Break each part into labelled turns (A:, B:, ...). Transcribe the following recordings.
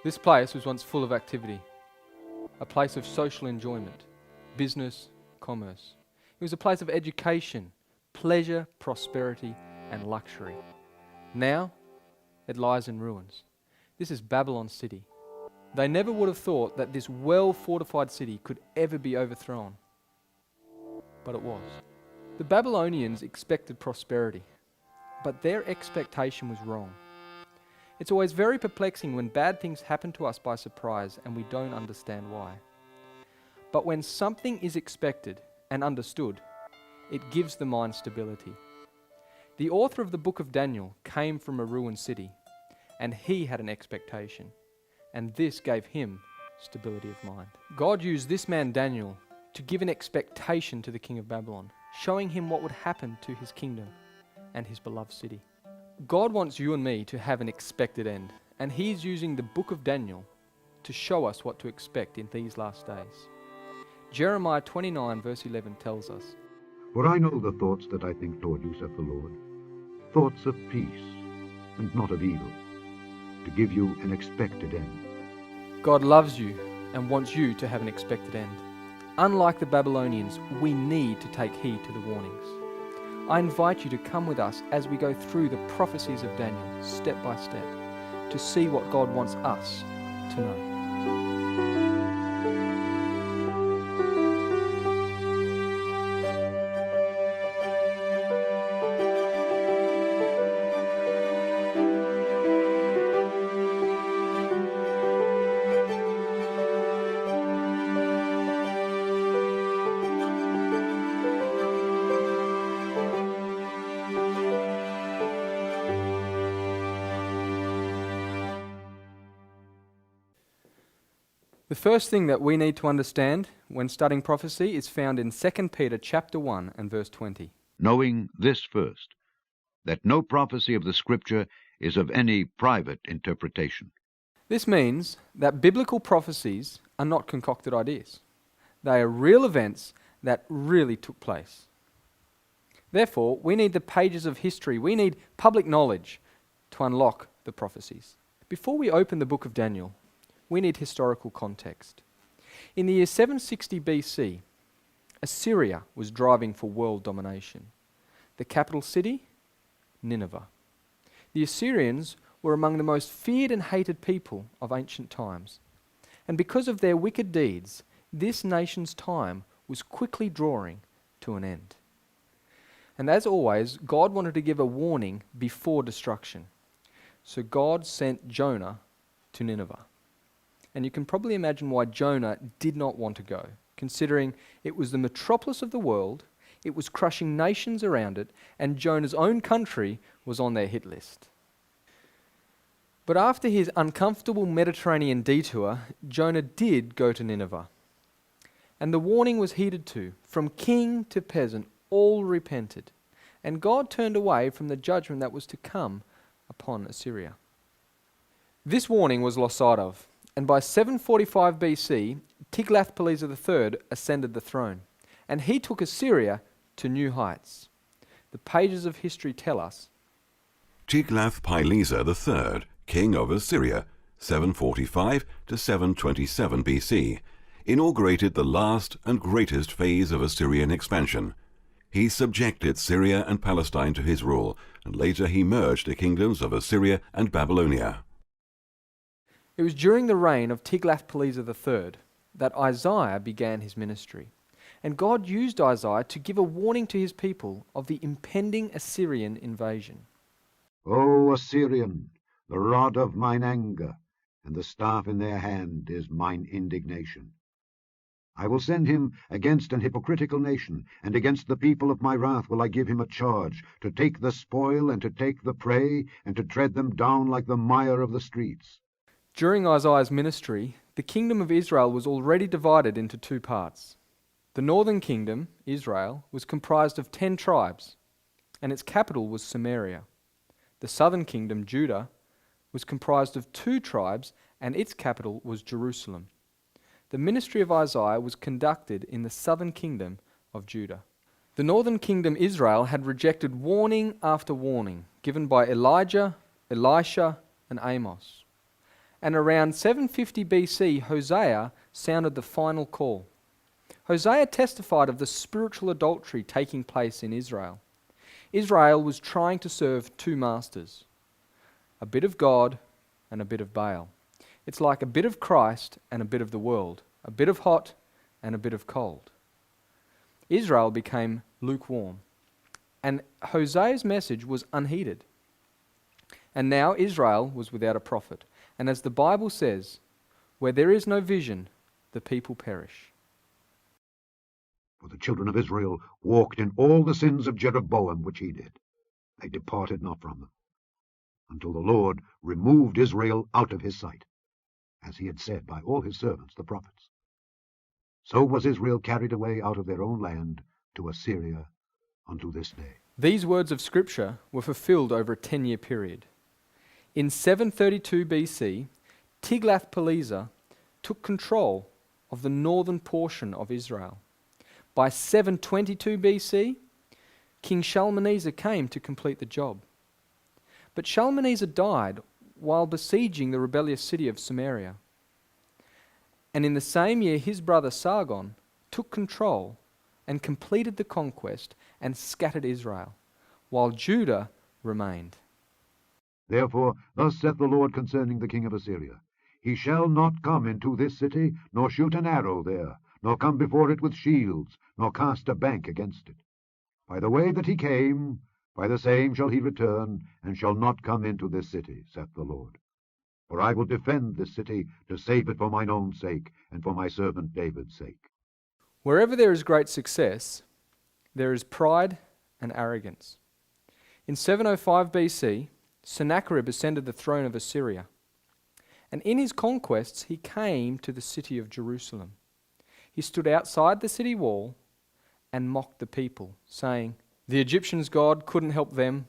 A: This place was once full of activity, a place of social enjoyment, business, commerce. It was a place of education, pleasure, prosperity, and luxury. Now, it lies in ruins. This is Babylon City. They never would have thought that this well-fortified city could ever be overthrown. But it was. The Babylonians expected prosperity, but their expectation was wrong. It's always very perplexing when bad things happen to us by surprise and we don't understand why. But when something is expected and understood, it gives the mind stability. The author of the book of Daniel came from a ruined city, and he had an expectation, and this gave him stability of mind. God used this man Daniel to give an expectation to the king of Babylon, showing him what would happen to his kingdom and his beloved city. God wants you and me to have an expected end, and He's using the book of Daniel to show us what to expect in these last days. Jeremiah 29 verse 11 tells us,
B: For I know the thoughts that I think toward you, saith the Lord, thoughts of peace and not of evil, to give you an expected end.
A: God loves you and wants you to have an expected end. Unlike the Babylonians, we need to take heed to the warnings. I invite you to come with us as we go through the prophecies of Daniel, step by step, to see what God wants us to know. The first thing that we need to understand when studying prophecy is found in 2 Peter chapter 1 and verse 20.
C: Knowing this first, that no prophecy of the Scripture is of any private interpretation.
A: This means that biblical prophecies are not concocted ideas. They are real events that really took place. Therefore, we need the pages of history, we need public knowledge to unlock the prophecies. Before we open the book of Daniel, we need historical context. In the year 760 BC, Assyria was driving for world domination. The capital city, Nineveh. The Assyrians were among the most feared and hated people of ancient times. And because of their wicked deeds, this nation's time was quickly drawing to an end. And as always, God wanted to give a warning before destruction. So God sent Jonah to Nineveh. And you can probably imagine why Jonah did not want to go, considering it was the metropolis of the world, it was crushing nations around it, and Jonah's own country was on their hit list. But after his uncomfortable Mediterranean detour, Jonah did go to Nineveh. And the warning was heeded too. From king to peasant, all repented. And God turned away from the judgment that was to come upon Assyria. This warning was lost sight of. And by 745 BC, Tiglath-Pileser III ascended the throne, and he took Assyria to new heights. The pages of history tell us,
D: Tiglath-Pileser III, king of Assyria, 745 to 727 BC, inaugurated the last and greatest phase of Assyrian expansion. He subjected Syria and Palestine to his rule, and later he merged the kingdoms of Assyria and Babylonia.
A: It was during the reign of Tiglath-Pileser III that Isaiah began his ministry. And God used Isaiah to give a warning to his people of the impending Assyrian invasion.
B: O Assyrian, the rod of mine anger, and the staff in their hand is mine indignation. I will send him against an hypocritical nation, and against the people of my wrath will I give him a charge, to take the spoil and to take the prey, and to tread them down like the mire of the streets.
A: During Isaiah's ministry, the kingdom of Israel was already divided into two parts. The northern kingdom, Israel, was comprised of 10 tribes, and its capital was Samaria. The southern kingdom, Judah, was comprised of 2 tribes, and its capital was Jerusalem. The ministry of Isaiah was conducted in the southern kingdom of Judah. The northern kingdom, Israel, had rejected warning after warning given by Elijah, Elisha, and Amos. And around 750 BC, Hosea sounded the final call. Hosea testified of the spiritual adultery taking place in Israel. Israel was trying to serve two masters, a bit of God and a bit of Baal. It's like a bit of Christ and a bit of the world, a bit of hot and a bit of cold. Israel became lukewarm, and Hosea's message was unheeded. And now Israel was without a prophet. And as the Bible says, where there is no vision, the people perish.
B: For the children of Israel walked in all the sins of Jeroboam which he did. They departed not from them, until the Lord removed Israel out of his sight, as he had said by all his servants the prophets. So was Israel carried away out of their own land to Assyria unto this day.
A: These words of Scripture were fulfilled over a 10-year period. In 732 BC, Tiglath-Pileser took control of the northern portion of Israel. By 722 BC, King Shalmaneser came to complete the job. But Shalmaneser died while besieging the rebellious city of Samaria. And in the same year, his brother Sargon took control and completed the conquest and scattered Israel, while Judah remained.
B: Therefore thus saith the Lord concerning the king of Assyria, He shall not come into this city, nor shoot an arrow there, nor come before it with shields, nor cast a bank against it. By the way that he came, by the same shall he return, and shall not come into this city, saith the Lord. For I will defend this city, to save it for mine own sake, and for my servant David's sake.
A: Wherever there is great success, there is pride and arrogance. In 705 BC, Sennacherib ascended the throne of Assyria, and in his conquests he came to the city of Jerusalem. He stood outside the city wall and mocked the people, saying, "The Egyptians' God couldn't help them,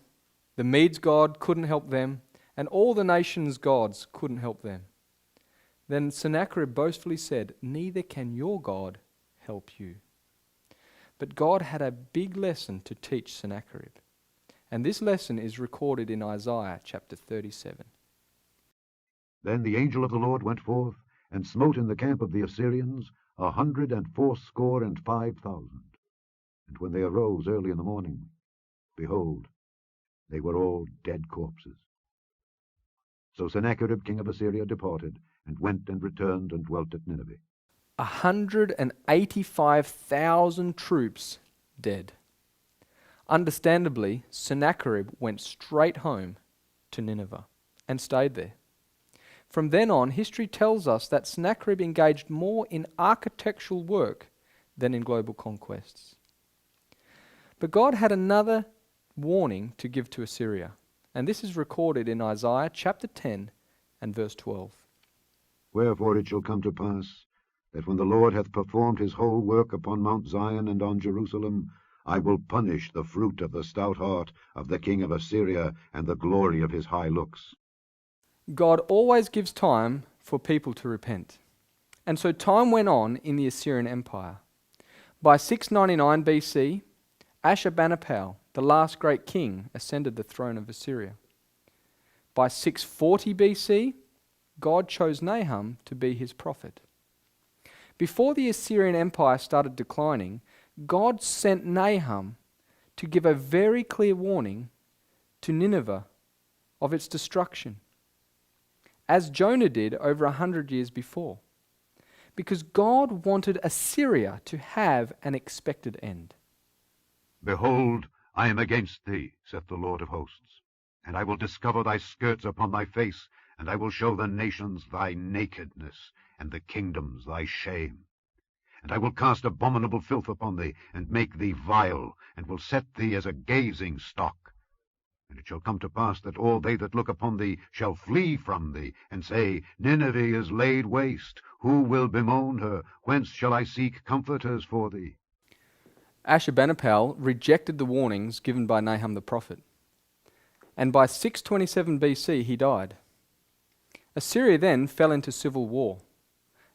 A: the Medes' God couldn't help them, and all the nations' gods couldn't help them." Then Sennacherib boastfully said, "Neither can your God help you." But God had a big lesson to teach Sennacherib. And this lesson is recorded in Isaiah chapter 37.
B: Then the angel of the Lord went forth, and smote in the camp of the Assyrians 185,000. And when they arose early in the morning, behold, they were all dead corpses. So Sennacherib king of Assyria departed, and went and returned and dwelt at Nineveh.
A: 185,000 troops dead. Understandably, Sennacherib went straight home to Nineveh and stayed there. From then on, history tells us that Sennacherib engaged more in architectural work than in global conquests. But God had another warning to give to Assyria, and this is recorded in Isaiah chapter 10 and verse 12.
B: Wherefore it shall come to pass, that when the Lord hath performed his whole work upon Mount Zion and on Jerusalem, I will punish the fruit of the stout heart of the king of Assyria, and the glory of his high looks.
A: God always gives time for people to repent. And so time went on in the Assyrian Empire. By 699 BC, Ashurbanipal, the last great king, ascended the throne of Assyria. By 640 BC, God chose Nahum to be his prophet. Before the Assyrian Empire started declining, God sent Nahum to give a very clear warning to Nineveh of its destruction, as Jonah did over 100 years before, because God wanted Assyria to have an expected end.
B: Behold, I am against thee, saith the Lord of hosts, and I will discover thy skirts upon thy face, and I will show the nations thy nakedness, and the kingdoms thy shame. And I will cast abominable filth upon thee, and make thee vile, and will set thee as a gazing stock. And it shall come to pass that all they that look upon thee shall flee from thee, and say, Nineveh is laid waste. Who will bemoan her? Whence shall I seek comforters for thee?
A: Ashurbanipal rejected the warnings given by Nahum the prophet, and by 627 BC he died. Assyria then fell into civil war,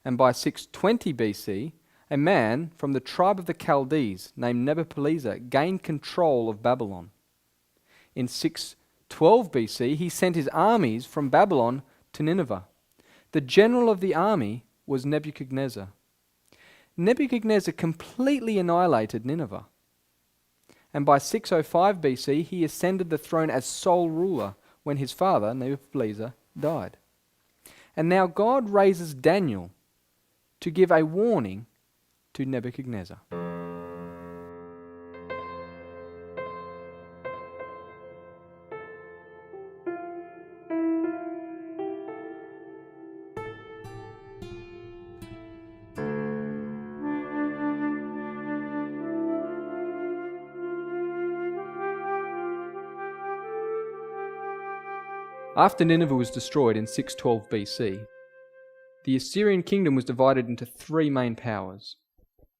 A: and by 620 BC a man from the tribe of the Chaldees named Nebuchadnezzar gained control of Babylon. In 612 BC, he sent his armies from Babylon to Nineveh. The general of the army was Nebuchadnezzar. Nebuchadnezzar completely annihilated Nineveh. And by 605 BC, he ascended the throne as sole ruler when his father, Nebuchadnezzar, died. And now God raises Daniel to give a warning to Nebuchadnezzar. After Nineveh was destroyed in 612 BC, the Assyrian kingdom was divided into three main powers.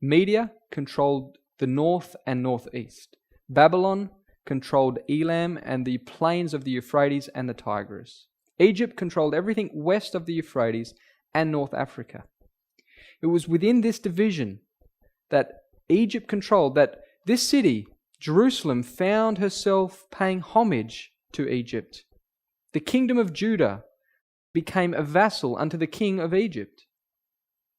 A: Media controlled the north and northeast. Babylon controlled Elam and the plains of the Euphrates and the Tigris. Egypt controlled everything west of the Euphrates and North Africa. It was within this division that Egypt controlled that this city, Jerusalem, found herself paying homage to Egypt. The kingdom of Judah became a vassal unto the king of Egypt.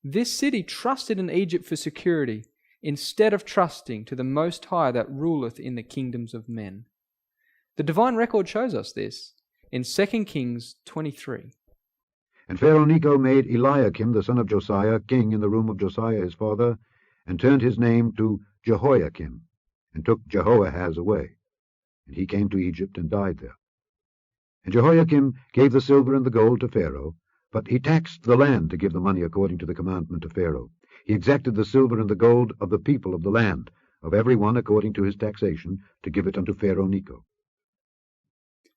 A: This city trusted in Egypt for security, instead of trusting to the Most High that ruleth in the kingdoms of men. The divine record shows us this in 2 Kings 23.
B: And Pharaoh Necho made Eliakim the son of Josiah king in the room of Josiah his father, and turned his name to Jehoiakim, and took Jehoahaz away. And he came to Egypt and died there. And Jehoiakim gave the silver and the gold to Pharaoh, but he taxed the land to give the money according to the commandment of Pharaoh. He exacted the silver and the gold of the people of the land, of every one according to his taxation, to give it unto Pharaoh Necho.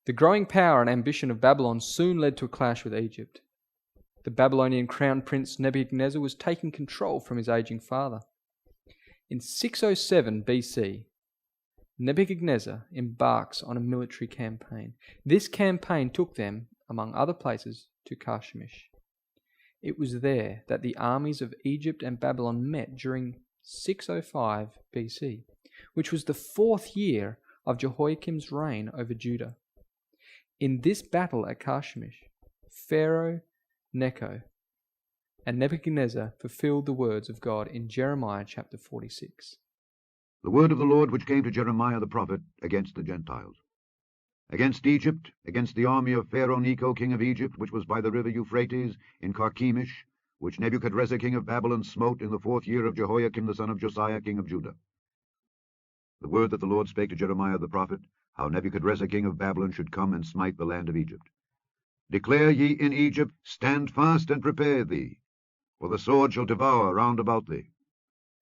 A: The growing power and ambition of Babylon soon led to a clash with Egypt. The Babylonian crown prince Nebuchadnezzar was taking control from his aging father. In 607 BC, Nebuchadnezzar embarks on a military campaign. This campaign took them, among other places, to Carchemish. It was there that the armies of Egypt and Babylon met during 605 BC, which was the 4th year of Jehoiakim's reign over Judah. In this battle at Carchemish, Pharaoh Necho and Nebuchadnezzar fulfilled the words of God in Jeremiah chapter 46.
B: The word of the Lord which came to Jeremiah the prophet against the Gentiles. Against Egypt, against the army of Pharaoh Necho king of Egypt, which was by the river Euphrates, in Carchemish, which Nebuchadrezzar king of Babylon smote in the 4th year of Jehoiakim the son of Josiah king of Judah. The word that the Lord spake to Jeremiah the prophet, how Nebuchadrezzar king of Babylon should come and smite the land of Egypt. Declare ye in Egypt, stand fast and prepare thee, for the sword shall devour round about thee.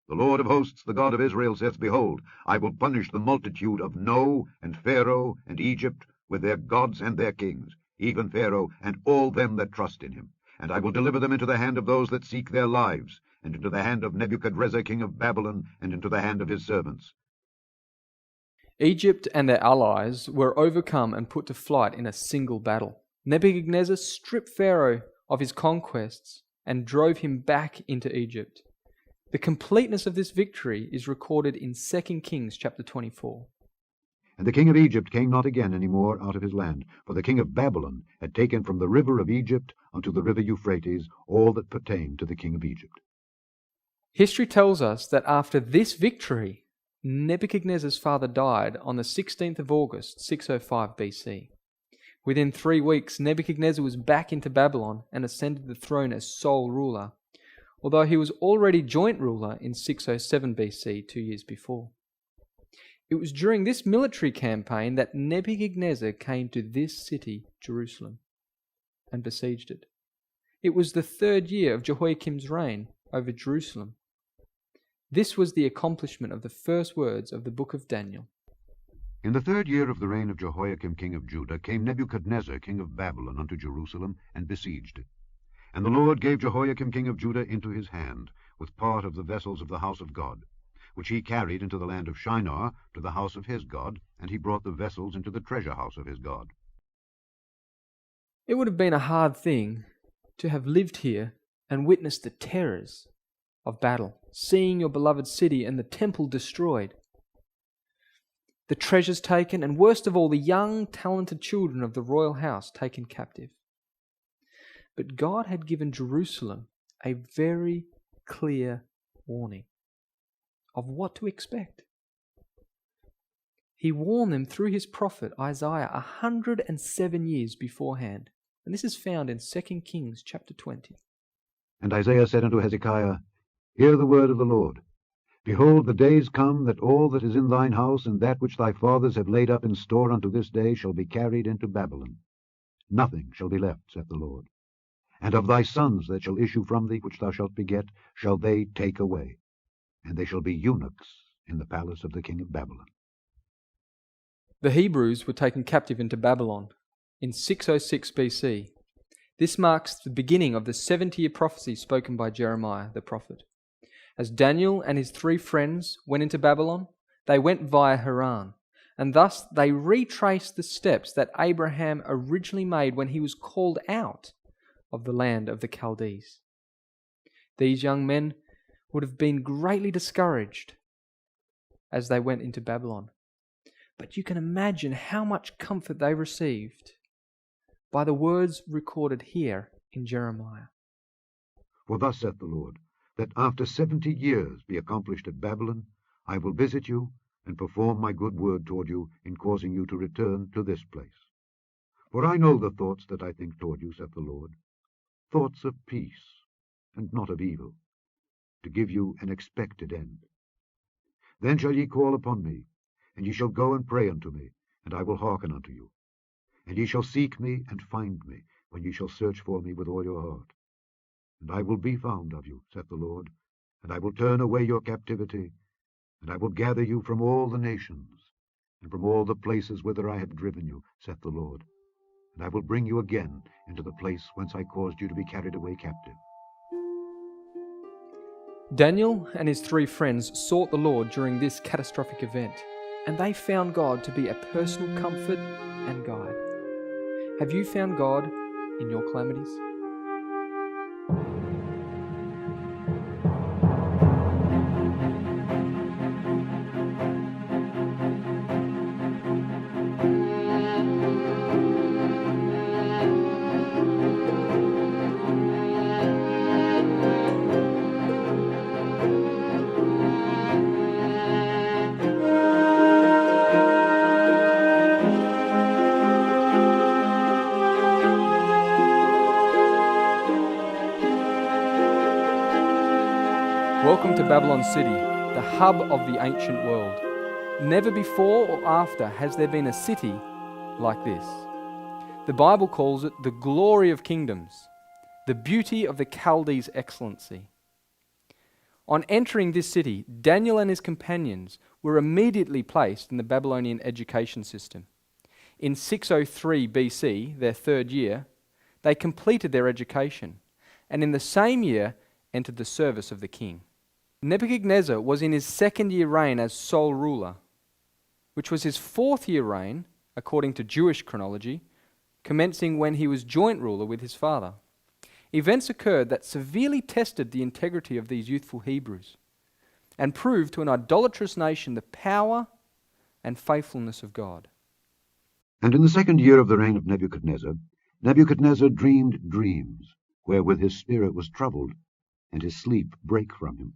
B: The Lord of hosts, the God of Israel, saith, Behold, I will punish the multitude of No, and Pharaoh, and Egypt, with their gods and their kings, even Pharaoh, and all them that trust in him. And I will deliver them into the hand of those that seek their lives, and into the hand of Nebuchadrezzar king of Babylon, and into the hand of his servants.
A: Egypt and their allies were overcome and put to flight in a single battle. Nebuchadnezzar stripped Pharaoh of his conquests and drove him back into Egypt. The completeness of this victory is recorded in 2 Kings chapter 24.
B: And the king of Egypt came not again any more out of his land, for the king of Babylon had taken from the river of Egypt unto the river Euphrates all that pertained to the king of Egypt.
A: History tells us that after this victory, Nebuchadnezzar's father died on the 16th of August, 605 BC. Within 3 weeks, Nebuchadnezzar was back into Babylon and ascended the throne as sole ruler, although he was already joint ruler in 607 BC, 2 years before. It was during this military campaign that Nebuchadnezzar came to this city, Jerusalem, and besieged it. It was the 3rd year of Jehoiakim's reign over Jerusalem. This was the accomplishment of the first words of the book of Daniel.
B: In the 3rd year of the reign of Jehoiakim king of Judah came Nebuchadnezzar king of Babylon unto Jerusalem, and besieged it. And the Lord gave Jehoiakim king of Judah into his hand, with part of the vessels of the house of God, which he carried into the land of Shinar to the house of his God, and he brought the vessels into the treasure house of his God.
A: It would have been a hard thing to have lived here and witnessed the terrors of battle, seeing your beloved city and the temple destroyed, the treasures taken, and worst of all, the young, talented children of the royal house taken captive. But God had given Jerusalem a very clear warning of what to expect. He warned them through his prophet Isaiah 107 years beforehand. And this is found in 2 Kings chapter 20.
B: And Isaiah said unto Hezekiah, Hear the word of the Lord. Behold, the days come that all that is in thine house, and that which thy fathers have laid up in store unto this day, shall be carried into Babylon. Nothing shall be left, saith the Lord. And of thy sons that shall issue from thee, which thou shalt beget, shall they take away, and they shall be eunuchs in the palace of the king of Babylon.
A: The Hebrews were taken captive into Babylon in 606 BC. This marks the beginning of the 70-year prophecy spoken by Jeremiah the prophet. As Daniel and his 3 friends went into Babylon, they went via Haran, and thus they retraced the steps that Abraham originally made when he was called out of the land of the Chaldees. These young men would have been greatly discouraged as they went into Babylon. But you can imagine how much comfort they received by the words recorded here in Jeremiah.
B: For thus saith the Lord, that after 70 years be accomplished at Babylon, I will visit you, and perform my good word toward you, in causing you to return to this place. For I know the thoughts that I think toward you, saith the Lord, thoughts of peace, and not of evil, to give you an expected end. Then shall ye call upon me, and ye shall go and pray unto me, and I will hearken unto you. And ye shall seek me and find me, when ye shall search for me with all your heart. And I will be found of you, saith the Lord, and I will turn away your captivity, and I will gather you from all the nations, and from all the places whither I have driven you, saith the Lord. And I will bring you again into the place whence I caused you to be carried away captive.
A: Daniel and his 3 friends sought the Lord during this catastrophic event, and they found God to be a personal comfort and guide. Have you found God in your calamities? Welcome to Babylon City, the hub of the ancient world. Never before or after has there been a city like this. The Bible calls it the glory of kingdoms, the beauty of the Chaldees' excellency. On entering this city, Daniel and his companions were immediately placed in the Babylonian education system. In 603 BC, their 3rd year, they completed their education, and in the same year entered the service of the king. Nebuchadnezzar was in his 2nd year reign as sole ruler, which was his 4th year reign, according to Jewish chronology, commencing when he was joint ruler with his father. Events occurred that severely tested the integrity of these youthful Hebrews and proved to an idolatrous nation the power and faithfulness of God.
B: And in the 2nd year of the reign of Nebuchadnezzar, Nebuchadnezzar dreamed dreams, wherewith his spirit was troubled, and his sleep brake from him.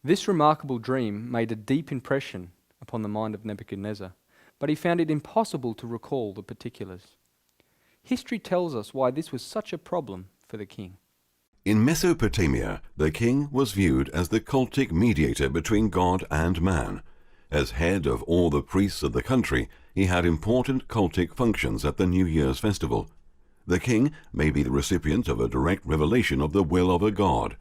A: This remarkable dream made a deep impression upon the mind of Nebuchadnezzar, but he found it impossible to recall the particulars. History tells us why this was such a problem for the king.
D: In Mesopotamia, the king was viewed as the cultic mediator between God and man. As head of all the priests of the country, he had important cultic functions at the New Year's festival. The king may be the recipient of a direct revelation of the will of a god.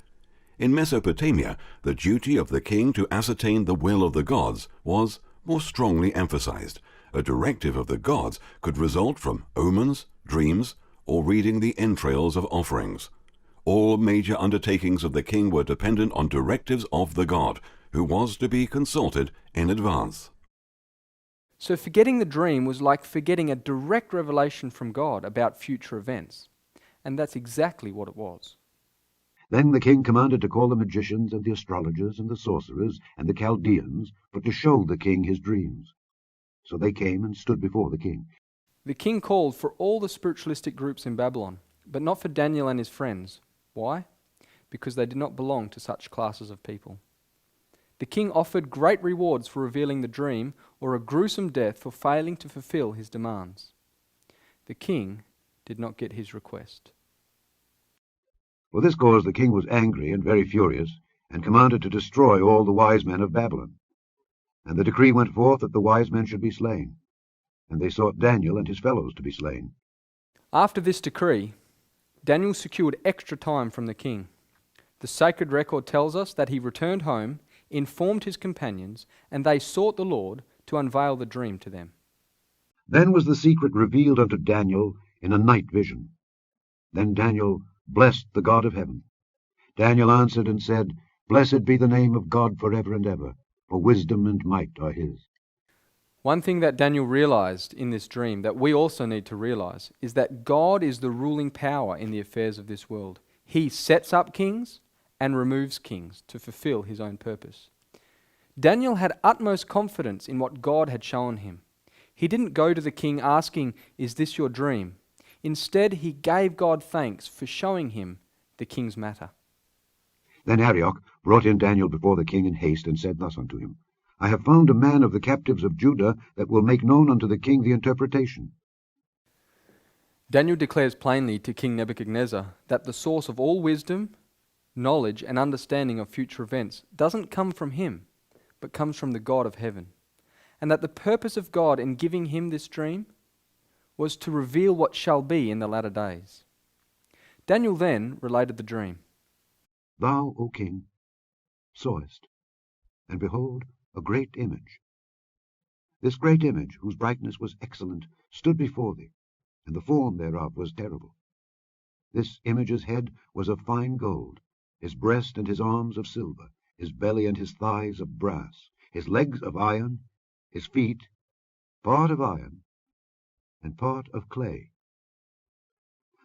D: In Mesopotamia, the duty of the king to ascertain the will of the gods was more strongly emphasized. A directive of the gods could result from omens, dreams, or reading the entrails of offerings. All major undertakings of the king were dependent on directives of the god, who was to be consulted in advance.
A: So forgetting the dream was like forgetting a direct revelation from God about future events. And that's exactly what it was.
B: Then the king commanded to call the magicians and the astrologers and the sorcerers and the Chaldeans, for to show the king his dreams. So they came and stood before the king.
A: The king called for all the spiritualistic groups in Babylon, but not for Daniel and his friends. Why? Because they did not belong to such classes of people. The king offered great rewards for revealing the dream, or a gruesome death for failing to fulfill his demands. The king did not get his request.
B: For this cause the king was angry and very furious, and commanded to destroy all the wise men of Babylon. And the decree went forth that the wise men should be slain. And they sought Daniel and his fellows to be slain.
A: After this decree, Daniel secured extra time from the king. The sacred record tells us that he returned home, informed his companions, and they sought the Lord to unveil the dream to them.
B: Then was the secret revealed unto Daniel in a night vision. Then Daniel blessed the God of heaven. Daniel answered and said, Blessed be the name of God forever and ever, for wisdom and might are his.
A: One thing that Daniel realized in this dream that we also need to realize is that God is the ruling power in the affairs of this world. He sets up kings and removes kings to fulfill his own purpose. Daniel had utmost confidence in what God had shown him. He didn't go to the king asking, Is this your dream? Instead, he gave God thanks for showing him the king's matter.
B: Then Arioch brought in Daniel before the king in haste, and said thus unto him, I have found a man of the captives of Judah that will make known unto the king the interpretation.
A: Daniel declares plainly to King Nebuchadnezzar that the source of all wisdom, knowledge, and understanding of future events doesn't come from him, but comes from the God of heaven, and that the purpose of God in giving him this dream was to reveal what shall be in the latter days. Daniel then related the dream.
B: Thou, O king, sawest, and behold, a great image. This great image, whose brightness was excellent, stood before thee, and the form thereof was terrible. This image's head was of fine gold, his breast and his arms of silver, his belly and his thighs of brass, his legs of iron, his feet part of iron, and part of clay.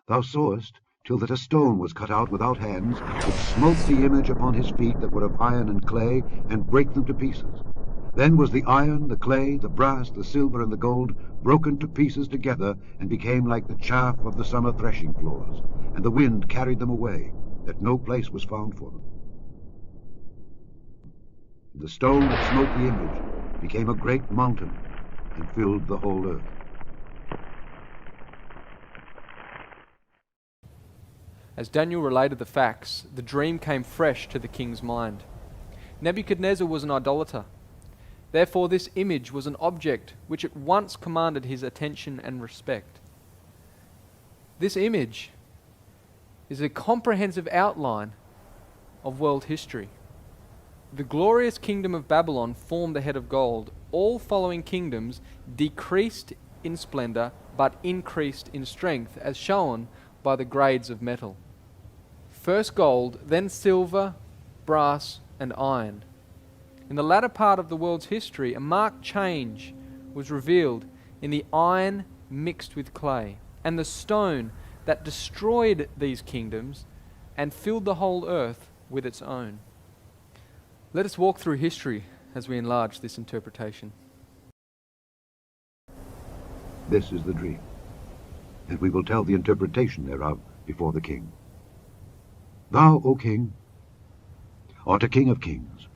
B: Thou sawest till that a stone was cut out without hands, which smote the image upon his feet that were of iron and clay, and brake them to pieces. Then was the iron, the clay, the brass, the silver, and the gold broken to pieces together, and became like the chaff of the summer threshing floors, and the wind carried them away, that no place was found for them. And the stone that smote the image became a great mountain, and filled the whole earth.
A: As Daniel related the facts, the dream came fresh to the king's mind. Nebuchadnezzar was an idolater. Therefore, this image was an object which at once commanded his attention and respect. This image is a comprehensive outline of world history. The glorious kingdom of Babylon formed the head of gold. All following kingdoms decreased in splendor but increased in strength, as shown by the grades of metal. First gold, then silver, brass, and iron. In the latter part of the world's history, a marked change was revealed in the iron mixed with clay, and the stone that destroyed these kingdoms and filled the whole earth with its own. Let us walk through history as we enlarge this interpretation.
B: This is the dream, and we will tell the interpretation thereof before the king. Thou, O king, art a king of kings,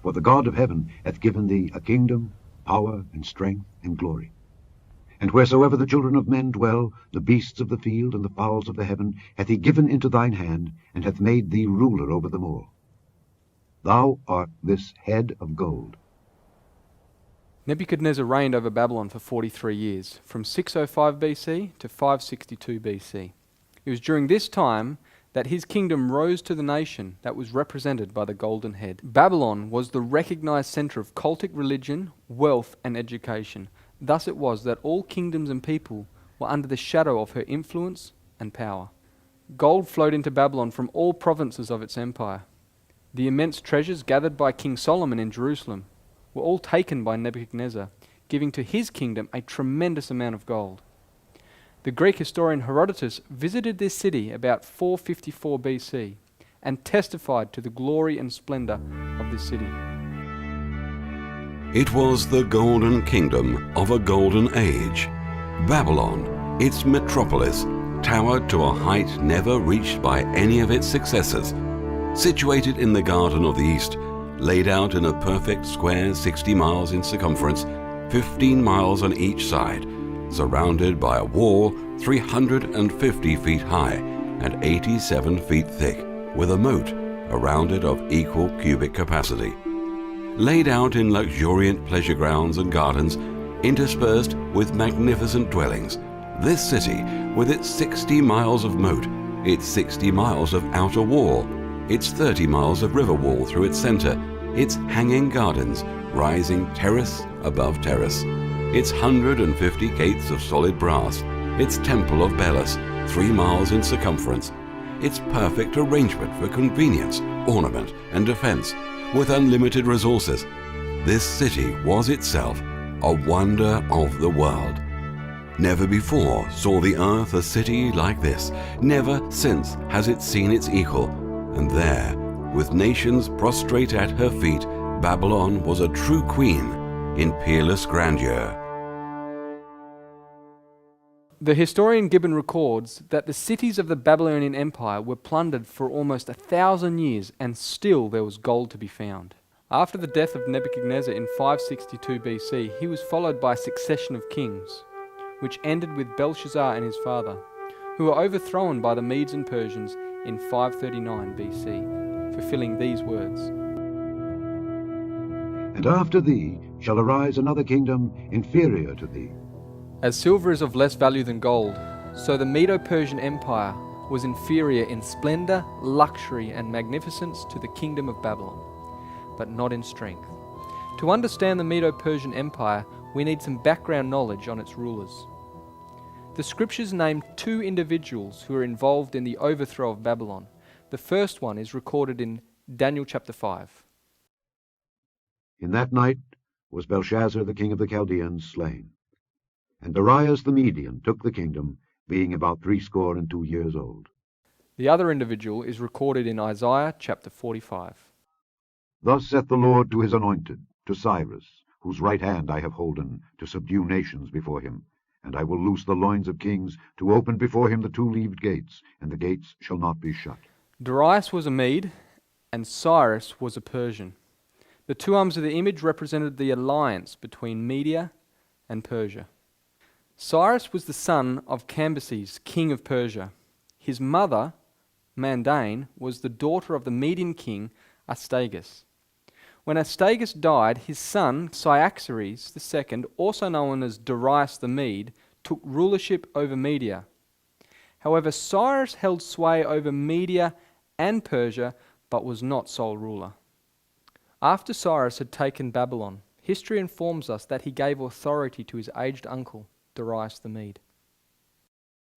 B: for the God of heaven hath given thee a kingdom, power, and strength, and glory. And wheresoever the children of men dwell, the beasts of the field and the fowls of the heaven hath he given into thine hand, and hath made thee ruler over them all. Thou art this head of gold.
A: Nebuchadnezzar reigned over Babylon for 43 years, from 605 BC to 562 BC. It was during this time that his kingdom rose to the nation that was represented by the golden head. Babylon was the recognized center of cultic religion, wealth, and education. Thus it was that all kingdoms and people were under the shadow of her influence and power. Gold flowed into Babylon from all provinces of its empire. The immense treasures gathered by King Solomon in Jerusalem were all taken by Nebuchadnezzar, giving to his kingdom a tremendous amount of gold. The Greek historian Herodotus visited this city about 454 BC and testified to the glory and splendor of this city.
D: It was the golden kingdom of a golden age. Babylon, its metropolis, towered to a height never reached by any of its successors. Situated in the Garden of the East, laid out in a perfect square 60 miles in circumference, 15 miles on each side, surrounded by a wall 350 feet high and 87 feet thick, with a moat around it of equal cubic capacity. Laid out in luxuriant pleasure grounds and gardens, interspersed with magnificent dwellings, this city, with its 60 miles of moat, its 60 miles of outer wall, its 30 miles of river wall through its center, its hanging gardens, rising terrace above terrace, its 150 gates of solid brass, its temple of Belus, 3 miles in circumference, its perfect arrangement for convenience, ornament, and defense, with unlimited resources. This city was itself a wonder of the world. Never before saw the earth a city like this. Never since has it seen its equal. And there, with nations prostrate at her feet, Babylon was a true queen in peerless grandeur.
A: The historian Gibbon records that the cities of the Babylonian Empire were plundered for almost 1,000 years, and still there was gold to be found. After the death of Nebuchadnezzar in 562 BC, he was followed by a succession of kings, which ended with Belshazzar and his father, who were overthrown by the Medes and Persians in 539 BC, fulfilling these words.
B: And after thee shall arise another kingdom inferior to thee.
A: As silver is of less value than gold, so the Medo-Persian Empire was inferior in splendor, luxury, and magnificence to the kingdom of Babylon, but not in strength. To understand the Medo-Persian Empire, we need some background knowledge on its rulers. The scriptures name 2 individuals who are involved in the overthrow of Babylon. The first one is recorded in Daniel chapter 5.
B: In that night was Belshazzar the king of the Chaldeans slain. And Darius the Median took the kingdom, being about 62 years old.
A: The other individual is recorded in Isaiah chapter 45.
B: Thus saith the Lord to his anointed, to Cyrus, whose right hand I have holden, to subdue nations before him. And I will loose the loins of kings, to open before him the 2-leaved gates, and the gates shall not be shut.
A: Darius was a Mede, and Cyrus was a Persian. The 2 arms of the image represented the alliance between Media and Persia. Cyrus was the son of Cambyses, king of Persia. His mother, Mandane, was the daughter of the Median king Astyages. When Astyages died, his son Cyaxares II, also known as Darius the Mede, took rulership over Media. However, Cyrus held sway over Media and Persia, but was not sole ruler. After Cyrus had taken Babylon, history informs us that he gave authority to his aged uncle, Darius the Mede.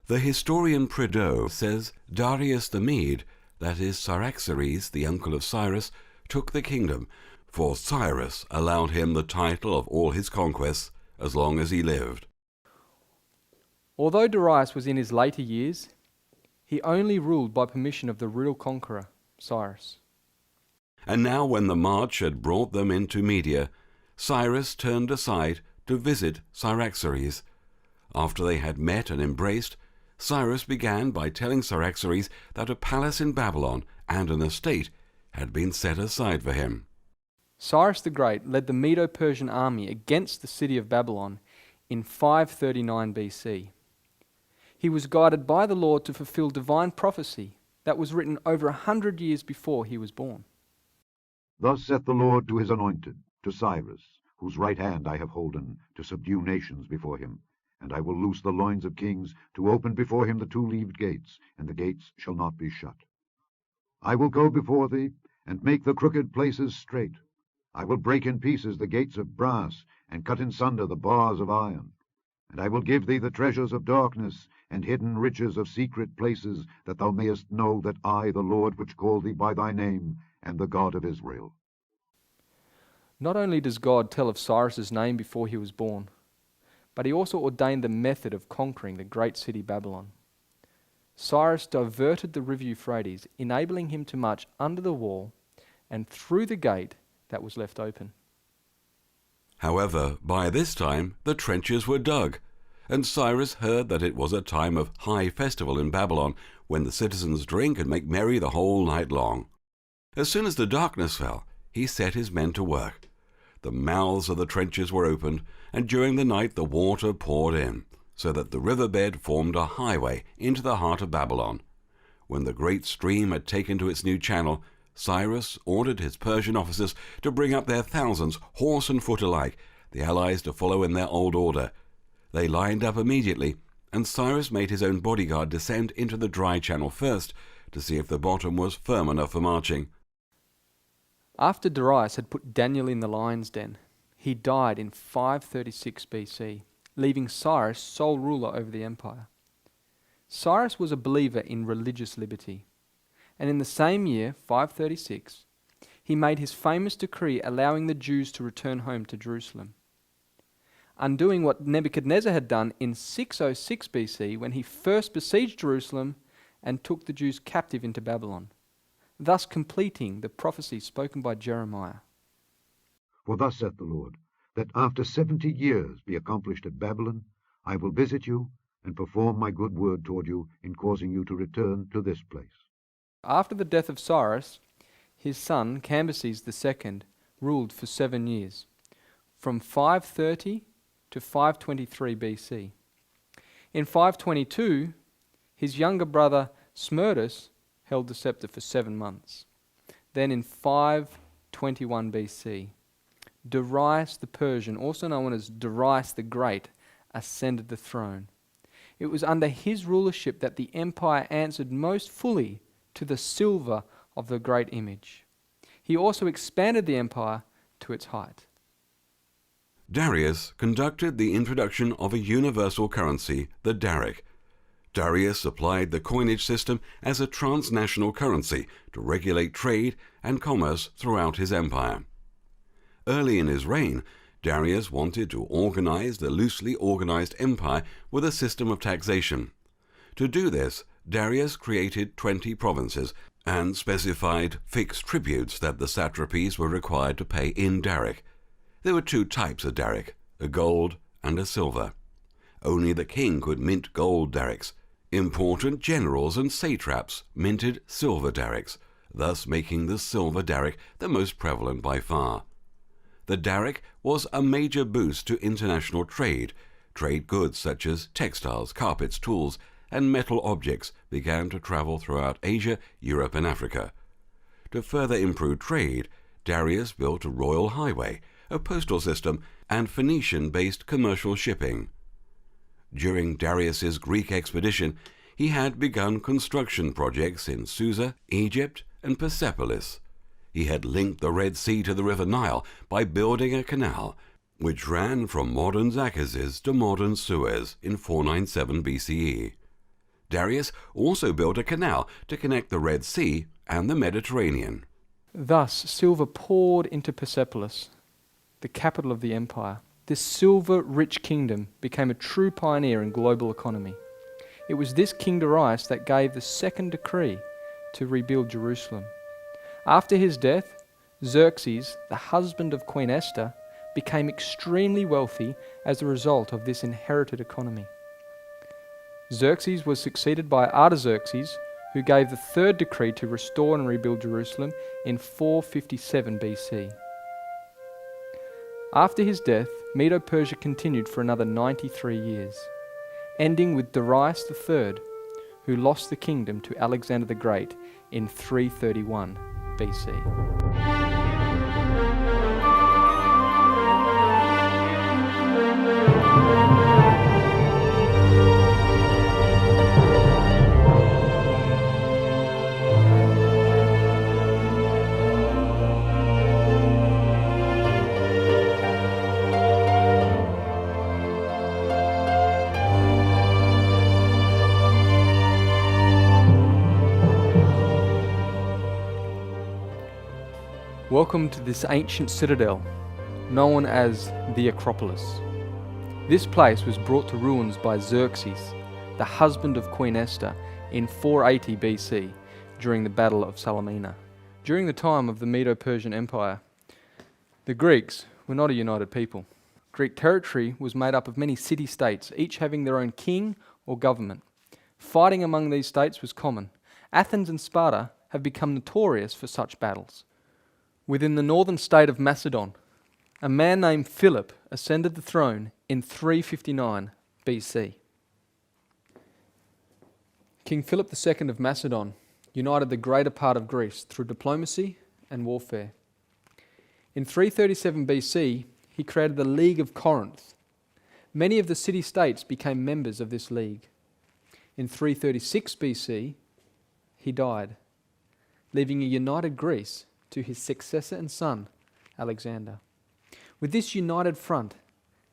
D: The historian Prideaux says Darius the Mede, that is Cyaxares, the uncle of Cyrus, took the kingdom, for Cyrus allowed him the title of all his conquests as long as he lived.
A: Although Darius was in his later years, he only ruled by permission of the real conqueror, Cyrus.
D: And now when the march had brought them into Media, Cyrus turned aside to visit Cyaxares. After they had met and embraced, Cyrus began by telling Cyaxares that a palace in Babylon and an estate had been set aside for him.
A: Cyrus the Great led the Medo-Persian army against the city of Babylon in 539 BC. He was guided by the Lord to fulfill divine prophecy that was written over 100 years before he was born.
B: Thus saith the Lord to his anointed, to Cyrus, whose right hand I have holden, to subdue nations before him. And I will loose the loins of kings, to open before him the 2-leaved gates, and the gates shall not be shut. I will go before thee, and make the crooked places straight. I will break in pieces the gates of brass, and cut in sunder the bars of iron. And I will give thee the treasures of darkness, and hidden riches of secret places, that thou mayest know that I, the Lord which called thee by thy name, am the God of Israel.
A: Not only does God tell of Cyrus's name before he was born, but he also ordained the method of conquering the great city Babylon. Cyrus diverted the river Euphrates, enabling him to march under the wall and through the gate that was left open.
D: However, by this time the trenches were dug. And Cyrus heard that it was a time of high festival in Babylon, when the citizens drink and make merry the whole night long. As soon as the darkness fell, he set his men to work. The mouths of the trenches were opened, and during the night the water poured in, so that the riverbed formed a highway into the heart of Babylon. When the great stream had taken to its new channel, Cyrus ordered his Persian officers to bring up their thousands, horse and foot alike, the allies to follow in their old order. They lined up immediately, and Cyrus made his own bodyguard descend into the dry channel first, to see if the bottom was firm enough for marching.
A: After Darius had put Daniel in the lion's den, he died in 536 BC, leaving Cyrus sole ruler over the empire. Cyrus was a believer in religious liberty, and in the same year, 536, he made his famous decree allowing the Jews to return home to Jerusalem, undoing what Nebuchadnezzar had done in 606 BC when he first besieged Jerusalem and took the Jews captive into Babylon, thus completing the prophecy spoken by Jeremiah.
B: For thus saith the Lord, that after 70 years be accomplished at Babylon, I will visit you, and perform my good word toward you in causing you to return to this place.
A: After the death of Cyrus, his son Cambyses II ruled for 7 years, from 530 to 523 BC. In 522, his younger brother Smerdis held the scepter for 7 months. Then in 521 BC, Darius the Persian, also known as Darius the Great, ascended the throne. It was under his rulership that the empire answered most fully to the silver of the great image. He also expanded the empire to its height.
D: Darius conducted the introduction of a universal currency, the daric. Darius applied the coinage system as a transnational currency to regulate trade and commerce throughout his empire. Early in his reign, Darius wanted to organize the loosely organized empire with a system of taxation. To do this, Darius created 20 provinces and specified fixed tributes that the satrapies were required to pay in daric. There were 2 types of daric, a gold and a silver. Only the king could mint gold darics. Important generals and satraps minted silver darics, thus making the silver daric the most prevalent by far. The daric was a major boost to international trade. Trade goods such as textiles, carpets, tools, and metal objects began to travel throughout Asia, Europe, and Africa. To further improve trade, Darius built a royal highway, a postal system, and Phoenician-based commercial shipping. During Darius's Greek expedition, he had begun construction projects in Susa, Egypt, and Persepolis. He had linked the Red Sea to the River Nile by building a canal, which ran from modern Zacchaeus to modern Suez in 497 BCE. Darius also built a canal to connect the Red Sea and the Mediterranean.
A: Thus, silver poured into Persepolis, the capital of the empire. This silver-rich kingdom became a true pioneer in global economy. It was this King Darius that gave the second decree to rebuild Jerusalem. After his death, Xerxes, the husband of Queen Esther, became extremely wealthy as a result of this inherited economy. Xerxes was succeeded by Artaxerxes, who gave the third decree to restore and rebuild Jerusalem in 457 BC. After his death, Medo-Persia continued for another 93 years, ending with Darius III, who lost the kingdom to Alexander the Great in 331 BC. Welcome to this ancient citadel, known as the Acropolis. This place was brought to ruins by Xerxes, the husband of Queen Esther, in 480 BC during the Battle of Salamina. During the time of the Medo-Persian Empire, the Greeks were not a united people. Greek territory was made up of many city-states, each having their own king or government. Fighting among these states was common. Athens and Sparta have become notorious for such battles. Within the northern state of Macedon, a man named Philip ascended the throne in 359 BC. King Philip II of Macedon united the greater part of Greece through diplomacy and warfare. In 337 BC, he created the League of Corinth. Many of the city-states became members of this league. In 336 BC, he died, leaving a united Greece to his successor and son, Alexander. With this united front,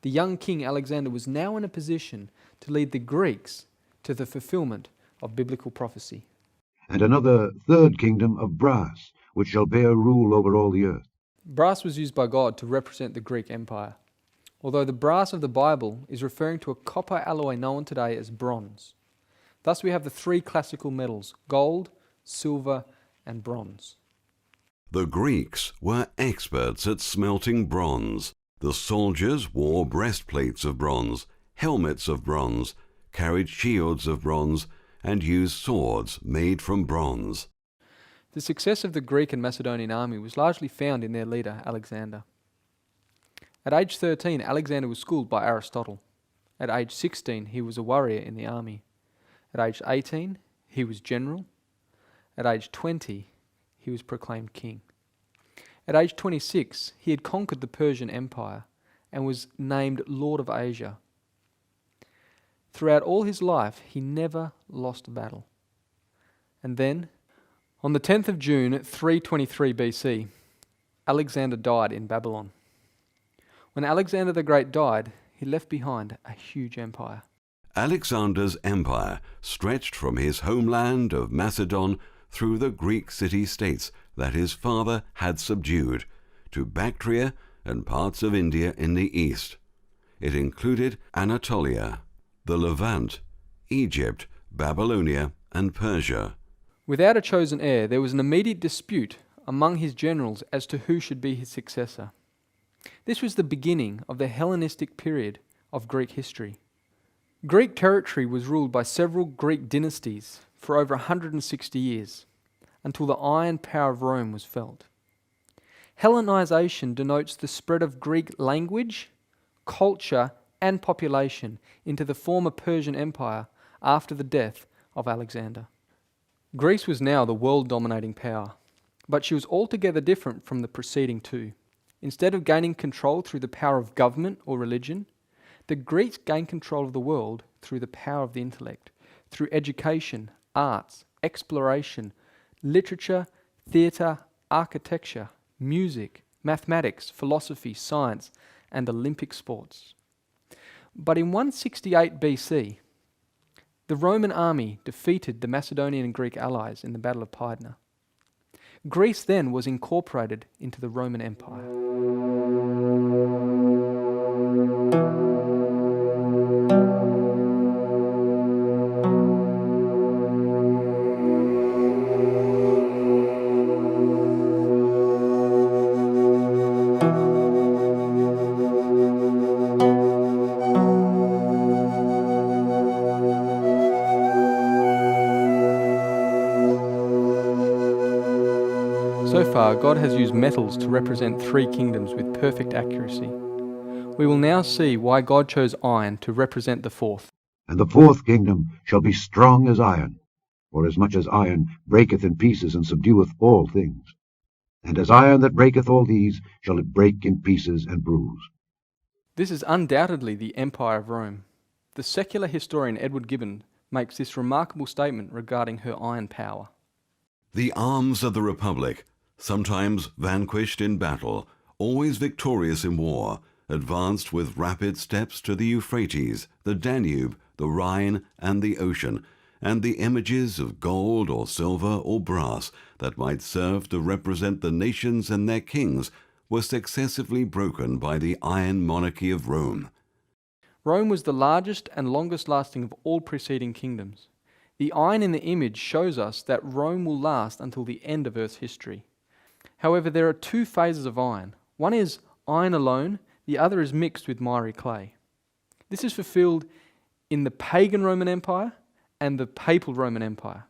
A: the young king Alexander was now in a position to lead the Greeks to the fulfillment of biblical prophecy.
B: And another third kingdom of brass, which shall bear rule over all the earth.
A: Brass was used by God to represent the Greek Empire, although the brass of the Bible is referring to a copper alloy known today as bronze. Thus we have the three classical metals, gold, silver, and bronze.
D: The Greeks were experts at smelting bronze. The soldiers wore breastplates of bronze, helmets of bronze, carried shields of bronze, and used swords made from bronze.
A: The success of the Greek and Macedonian army was largely found in their leader, Alexander. At age 13, Alexander was schooled by Aristotle. At age 16, he was a warrior in the army. At age 18, he was general. At age 20, he was proclaimed king. At age 26, he had conquered the Persian Empire and was named Lord of Asia. Throughout all his life, he never lost a battle. And then, on the 10th of June, 323 BC, Alexander died in Babylon. When Alexander the Great died, he left behind a huge empire.
D: Alexander's empire stretched from his homeland of Macedon through the Greek city-states that his father had subdued, to Bactria and parts of India in the east. It included Anatolia, the Levant, Egypt, Babylonia, and Persia.
A: Without a chosen heir, there was an immediate dispute among his generals as to who should be his successor. This was the beginning of the Hellenistic period of Greek history. Greek territory was ruled by several Greek dynasties for over 160 years, until the iron power of Rome was felt. Hellenization denotes the spread of Greek language, culture, and population into the former Persian Empire after the death of Alexander. Greece was now the world-dominating power, but she was altogether different from the preceding two. Instead of gaining control through the power of government or religion, the Greeks gained control of the world through the power of the intellect, through education, arts, exploration, literature, theatre, architecture, music, mathematics, philosophy, science, and Olympic sports. But in 168 BC, the Roman army defeated the Macedonian and Greek allies in the Battle of Pydna. Greece then was incorporated into the Roman Empire. So far, God has used metals to represent three kingdoms with perfect accuracy. We will now see why God chose iron to represent the fourth.
B: And the fourth kingdom shall be strong as iron, for as much as iron breaketh in pieces and subdueth all things. And as iron that breaketh all these shall it break in pieces and bruise.
A: This is undoubtedly the Empire of Rome. The secular historian Edward Gibbon makes this remarkable statement regarding her iron power.
D: The arms of the Republic, sometimes vanquished in battle, always victorious in war, advanced with rapid steps to the Euphrates, the Danube, the Rhine, and the ocean, and the images of gold or silver or brass that might serve to represent the nations and their kings were successively broken by the iron monarchy of Rome.
A: Rome was the largest and longest lasting of all preceding kingdoms. The iron in the image shows us that Rome will last until the end of Earth's history. However, there are two phases of iron. One is iron alone, the other is mixed with miry clay. This is fulfilled in the pagan Roman Empire and the papal Roman Empire.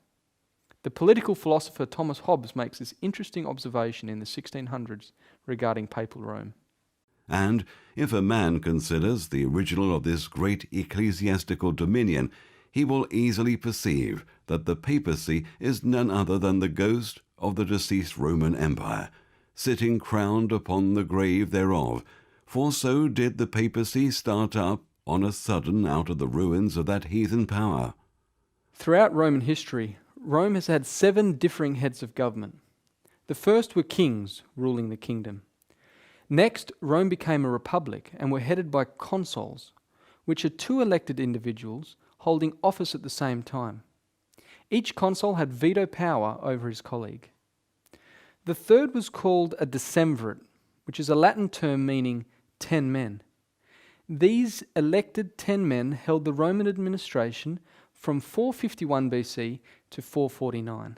A: The political philosopher Thomas Hobbes makes this interesting observation in the 1600s regarding papal Rome.
D: And if a man considers the original of this great ecclesiastical dominion, he will easily perceive that the papacy is none other than the ghost of the deceased Roman Empire, sitting crowned upon the grave thereof, for so did the papacy start up on a sudden out of the ruins of that heathen power.
A: Throughout Roman history, Rome has had 7 differing heads of government. The first were kings ruling the kingdom. Next, Rome became a republic and were headed by consuls, which are 2 elected individuals holding office at the same time. Each consul had veto power over his colleague. The third was called a decemvirate, which is a Latin term meaning 10 men. These elected 10 men held the Roman administration from 451 BC to 449.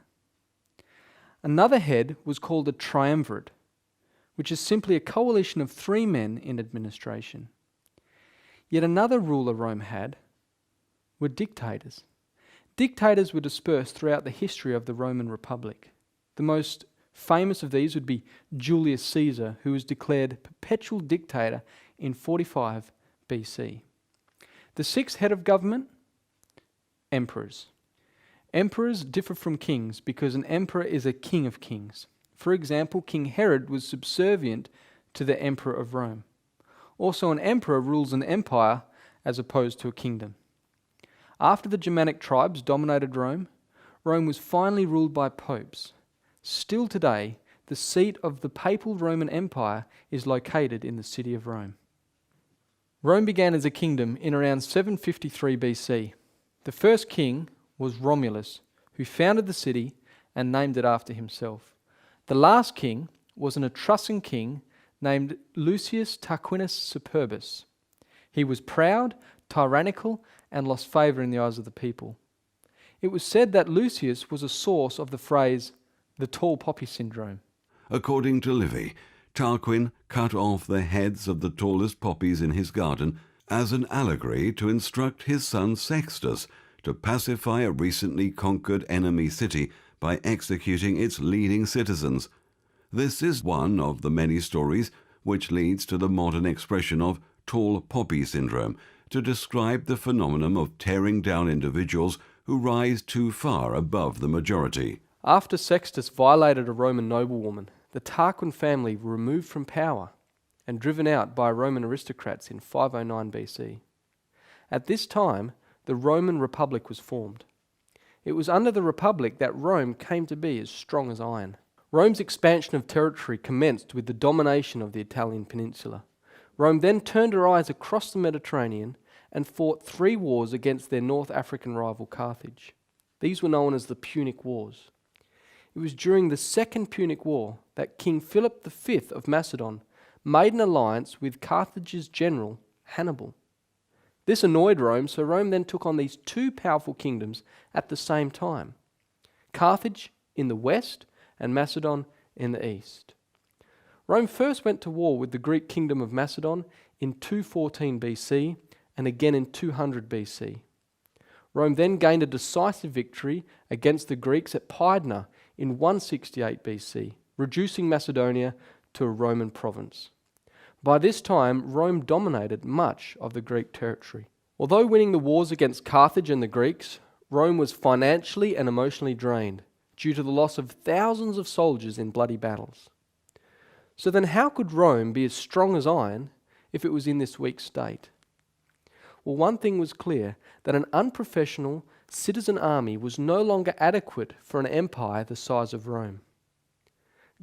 A: Another head was called a triumvirate, which is simply a coalition of 3 men in administration. Yet another ruler Rome had were dictators. Dictators were dispersed throughout the history of the Roman Republic. The most famous of these would be Julius Caesar, who was declared perpetual dictator in 45 BC. The 6th head of government, emperors. Emperors differ from kings because an emperor is a king of kings. For example, King Herod was subservient to the emperor of Rome. Also, an emperor rules an empire as opposed to a kingdom. After the Germanic tribes dominated Rome, Rome was finally ruled by popes. Still today, the seat of the papal Roman Empire is located in the city of Rome. Rome began as a kingdom in around 753 BC. The first king was Romulus, who founded the city and named it after himself. The last king was an Etruscan king named Lucius Tarquinius Superbus. He was proud, tyrannical, and lost favour in the eyes of the people. It was said that Lucius was a source of the phrase, the tall poppy syndrome.
D: According to Livy, Tarquin cut off the heads of the tallest poppies in his garden as an allegory to instruct his son Sextus to pacify a recently conquered enemy city by executing its leading citizens. This is one of the many stories which leads to the modern expression of tall poppy syndrome to describe the phenomenon of tearing down individuals who rise too far above the majority.
A: After Sextus violated a Roman noblewoman, the Tarquin family were removed from power and driven out by Roman aristocrats in 509 BC. At this time, the Roman Republic was formed. It was under the Republic that Rome came to be as strong as iron. Rome's expansion of territory commenced with the domination of the Italian peninsula. Rome then turned her eyes across the Mediterranean and fought 3 wars against their North African rival Carthage. These were known as the Punic Wars. It was during the Second Punic War that King Philip V of Macedon made an alliance with Carthage's general, Hannibal. This annoyed Rome, so Rome then took on these 2 powerful kingdoms at the same time, Carthage in the west and Macedon in the east. Rome first went to war with the Greek kingdom of Macedon in 214 BC and again in 200 BC. Rome then gained a decisive victory against the Greeks at Pydna in 168 BC, reducing Macedonia to a Roman province. By this time, Rome dominated much of the Greek territory. Although winning the wars against Carthage and the Greeks, Rome was financially and emotionally drained due to the loss of thousands of soldiers in bloody battles. So then how could Rome be as strong as iron if it was in this weak state? Well, one thing was clear, that an unprofessional citizen army was no longer adequate for an empire the size of Rome.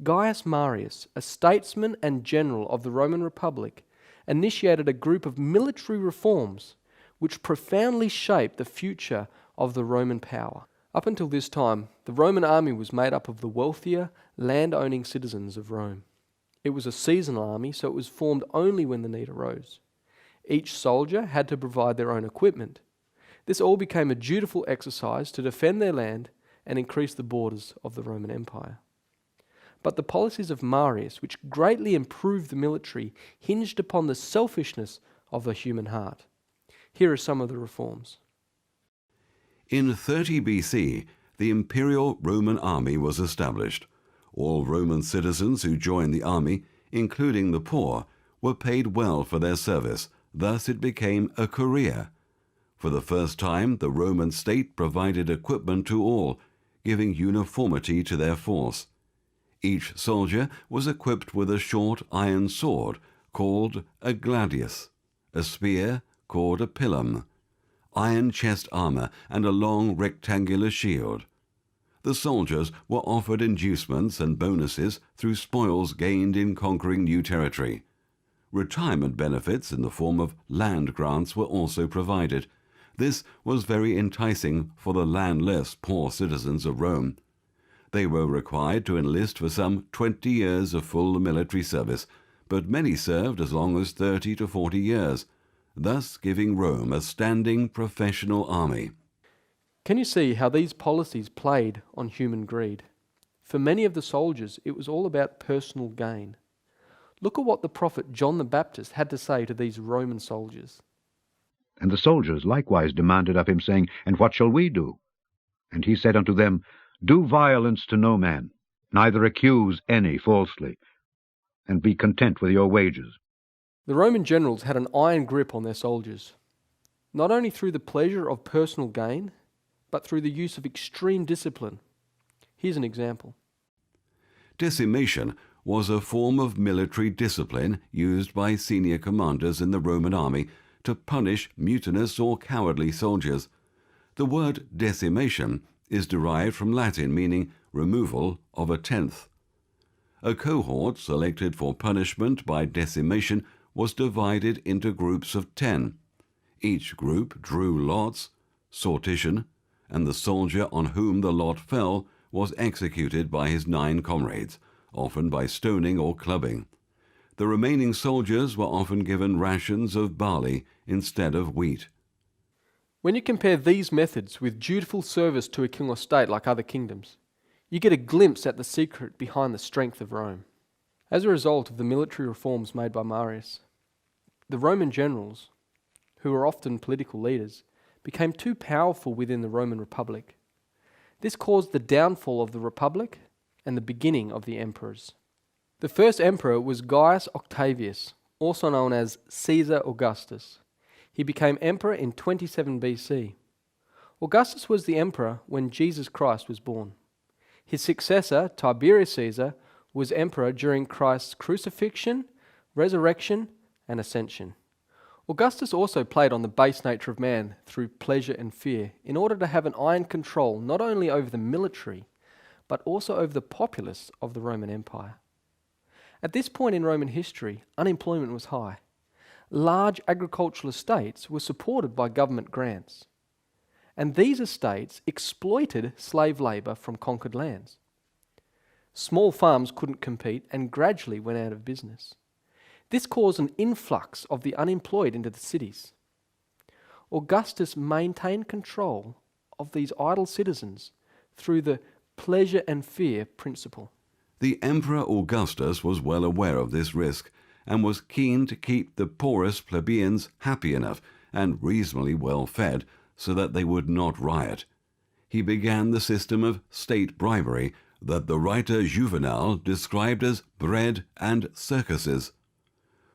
A: Gaius Marius, a statesman and general of the Roman Republic, initiated a group of military reforms which profoundly shaped the future of the Roman power. Up until this time, the Roman army was made up of the wealthier, land-owning citizens of Rome. It was a seasonal army, so it was formed only when the need arose. Each soldier had to provide their own equipment. This all became a dutiful exercise to defend their land and increase the borders of the Roman Empire. But the policies of Marius, which greatly improved the military, hinged upon the selfishness of the human heart. Here are some of the reforms.
D: In 30 BC, the imperial Roman army was established. All Roman citizens who joined the army, including the poor, were paid well for their service. Thus it became a career. For the first time, the Roman state provided equipment to all, giving uniformity to their force. Each soldier was equipped with a short iron sword called a gladius, a spear called a pilum, iron chest armor, and a long rectangular shield. The soldiers were offered inducements and bonuses through spoils gained in conquering new territory. Retirement benefits in the form of land grants were also provided. This was very enticing for the landless poor citizens of Rome. They were required to enlist for some 20 years of full military service, but many served as long as 30 to 40 years, thus giving Rome a standing professional army.
A: Can you see how these policies played on human greed? For many of the soldiers, it was all about personal gain. Look at what the prophet John the Baptist had to say to these Roman soldiers.
C: And the soldiers likewise demanded of him, saying, And what shall we do? And he said unto them, Do violence to no man, neither accuse any falsely, and be content with your wages.
A: The Roman generals had an iron grip on their soldiers, not only through the pleasure of personal gain, but through the use of extreme discipline. Here's an example.
D: Decimation was a form of military discipline used by senior commanders in the Roman army to punish mutinous or cowardly soldiers. The word decimation is derived from Latin meaning removal of a tenth. A cohort selected for punishment by decimation was divided into groups of 10. Each group drew lots, sortition, and the soldier on whom the lot fell was executed by his 9 comrades, often by stoning or clubbing. The remaining soldiers were often given rations of barley instead of wheat.
A: When you compare these methods with dutiful service to a king or state like other kingdoms, you get a glimpse at the secret behind the strength of Rome. As a result of the military reforms made by Marius, the Roman generals, who were often political leaders, became too powerful within the Roman Republic. This caused the downfall of the Republic and the beginning of the emperors. The first emperor was Gaius Octavius, also known as Caesar Augustus. He became emperor in 27 BC. Augustus was the emperor when Jesus Christ was born. His successor, Tiberius Caesar, was emperor during Christ's crucifixion, resurrection, and ascension. Augustus also played on the base nature of man through pleasure and fear in order to have an iron control not only over the military, but also over the populace of the Roman Empire. At this point in Roman history, unemployment was high. Large agricultural estates were supported by government grants, and these estates exploited slave labour from conquered lands. Small farms couldn't compete and gradually went out of business. This caused an influx of the unemployed into the cities. Augustus maintained control of these idle citizens through the pleasure and fear principle.
D: The Emperor Augustus was well aware of this risk and was keen to keep the poorest plebeians happy enough and reasonably well fed so that they would not riot. He began the system of state bribery that the writer Juvenal described as bread and circuses.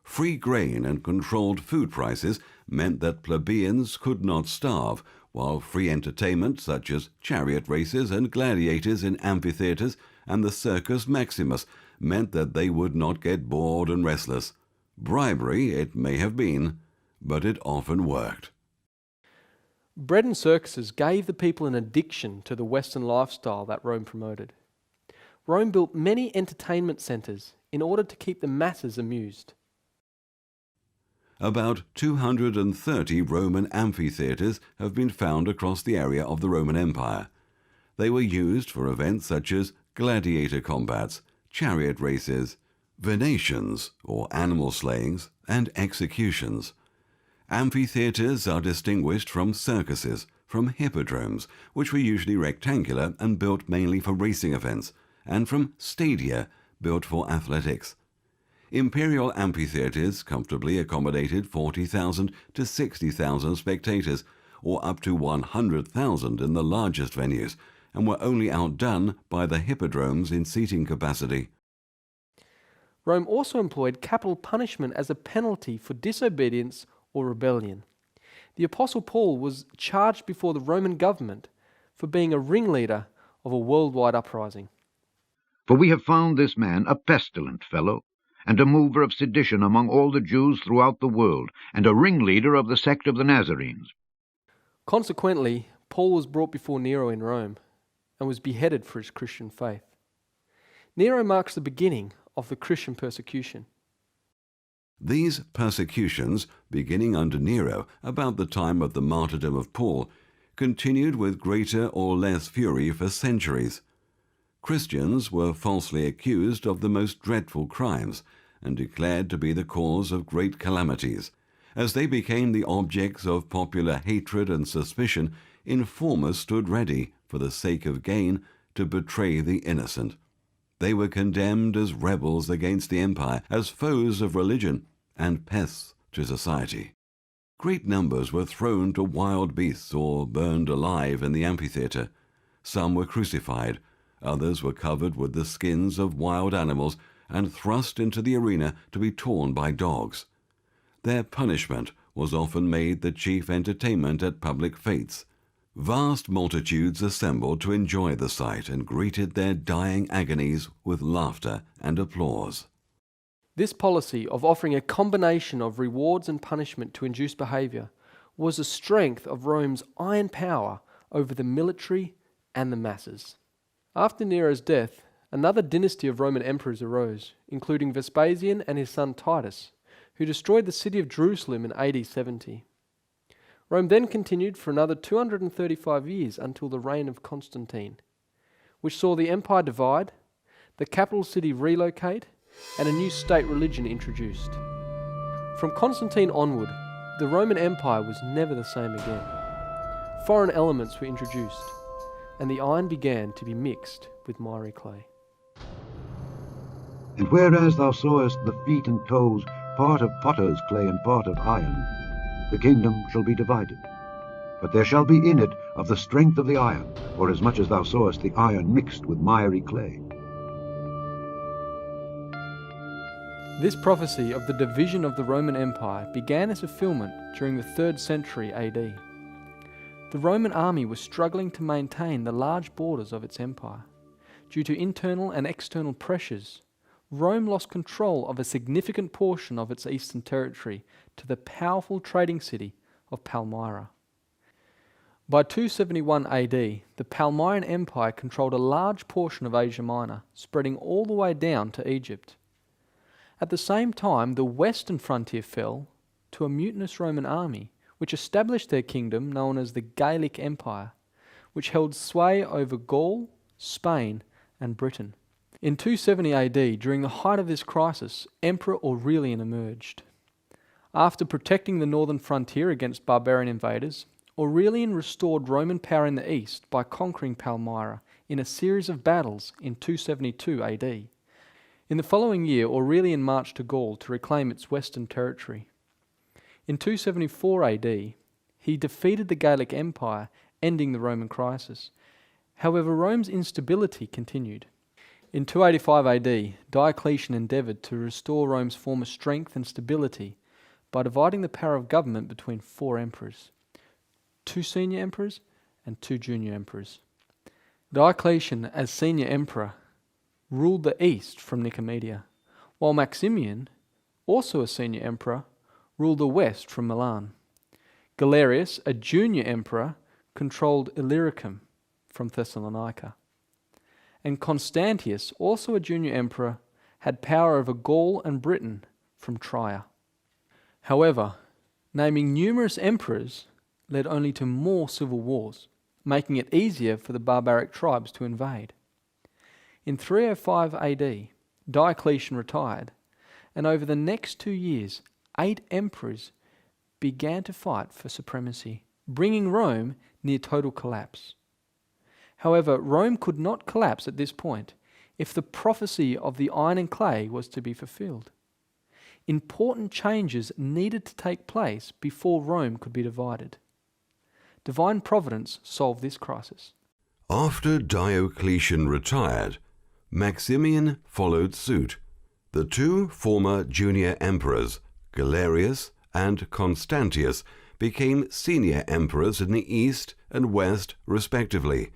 D: Free grain and controlled food prices meant that plebeians could not starve, while free entertainment such as chariot races and gladiators in amphitheatres and the Circus Maximus meant that they would not get bored and restless. Bribery it may have been, but it often worked.
A: Bread and circuses gave the people an addiction to the Western lifestyle that Rome promoted. Rome built many entertainment centres in order to keep the masses amused.
D: About 230 Roman amphitheatres have been found across the area of the Roman Empire. They were used for events such as gladiator combats, chariot races, venations, or animal slayings, and executions. Amphitheatres are distinguished from circuses, from hippodromes, which were usually rectangular and built mainly for racing events, and from stadia built for athletics. Imperial amphitheatres comfortably accommodated 40,000 to 60,000 spectators, or up to 100,000 in the largest venues, and were only outdone by the hippodromes in seating capacity.
A: Rome also employed capital punishment as a penalty for disobedience or rebellion. The Apostle Paul was charged before the Roman government for being a ringleader of a worldwide uprising.
C: For we have found this man a pestilent fellow, and a mover of sedition among all the Jews throughout the world, and a ringleader of the sect of the Nazarenes.
A: Consequently, Paul was brought before Nero in Rome and was beheaded for his Christian faith. Nero marks the beginning of the Christian persecution.
D: These persecutions, beginning under Nero about the time of the martyrdom of Paul, continued with greater or less fury for centuries. Christians were falsely accused of the most dreadful crimes and declared to be the cause of great calamities. As they became the objects of popular hatred and suspicion, informers stood ready, for the sake of gain, to betray the innocent. They were condemned as rebels against the empire, as foes of religion, and pests to society. Great numbers were thrown to wild beasts or burned alive in the amphitheatre. Some were crucified, others were covered with the skins of wild animals and thrust into the arena to be torn by dogs. Their punishment was often made the chief entertainment at public fetes. Vast multitudes assembled to enjoy the sight and greeted their dying agonies with laughter and applause.
A: This policy of offering a combination of rewards and punishment to induce behaviour was the strength of Rome's iron power over the military and the masses. After Nero's death, another dynasty of Roman emperors arose, including Vespasian and his son Titus, who destroyed the city of Jerusalem in AD 70. Rome then continued for another 235 years until the reign of Constantine, which saw the empire divide, the capital city relocate, and a new state religion introduced. From Constantine onward, the Roman Empire was never the same again. Foreign elements were introduced, and the iron began to be mixed with miry clay.
B: And whereas thou sawest the feet and toes, part of potter's clay and part of iron, the kingdom shall be divided. But there shall be in it of the strength of the iron, forasmuch as thou sawest the iron mixed with miry clay.
A: This prophecy of the division of the Roman Empire began as fulfillment during the 3rd century AD. The Roman army was struggling to maintain the large borders of its empire. Due to internal and external pressures, Rome lost control of a significant portion of its eastern territory to the powerful trading city of Palmyra. By 271 AD, the Palmyran Empire controlled a large portion of Asia Minor, spreading all the way down to Egypt. At the same time, the western frontier fell to a mutinous Roman army, which established their kingdom known as the Gallic Empire, which held sway over Gaul, Spain, and Britain. In 270 AD, during the height of this crisis, Emperor Aurelian emerged. After protecting the northern frontier against barbarian invaders, Aurelian restored Roman power in the east by conquering Palmyra in a series of battles in 272 AD. In the following year, Aurelian marched to Gaul to reclaim its western territory. In 274 AD, he defeated the Gallic Empire, ending the Roman crisis. However, Rome's instability continued. In 285 AD, Diocletian endeavoured to restore Rome's former strength and stability by dividing the power of government between 4 emperors, 2 senior emperors and 2 junior emperors. Diocletian, as senior emperor, ruled the east from Nicomedia, while Maximian, also a senior emperor, ruled the west from Milan. Galerius, a junior emperor, controlled Illyricum from Thessalonica. And Constantius, also a junior emperor, had power over Gaul and Britain from Trier. However, naming numerous emperors led only to more civil wars, making it easier for the barbaric tribes to invade. In 305 AD, Diocletian retired, and over the next 2 years, 8 emperors began to fight for supremacy, bringing Rome near total collapse. However, Rome could not collapse at this point. if the prophecy of the iron and clay was to be fulfilled. Important changes needed to take place before Rome could be divided. Divine providence solved this crisis.
D: After Diocletian retired, Maximian followed suit. The two former junior emperors, Galerius and Constantius, became senior emperors in the east and west respectively.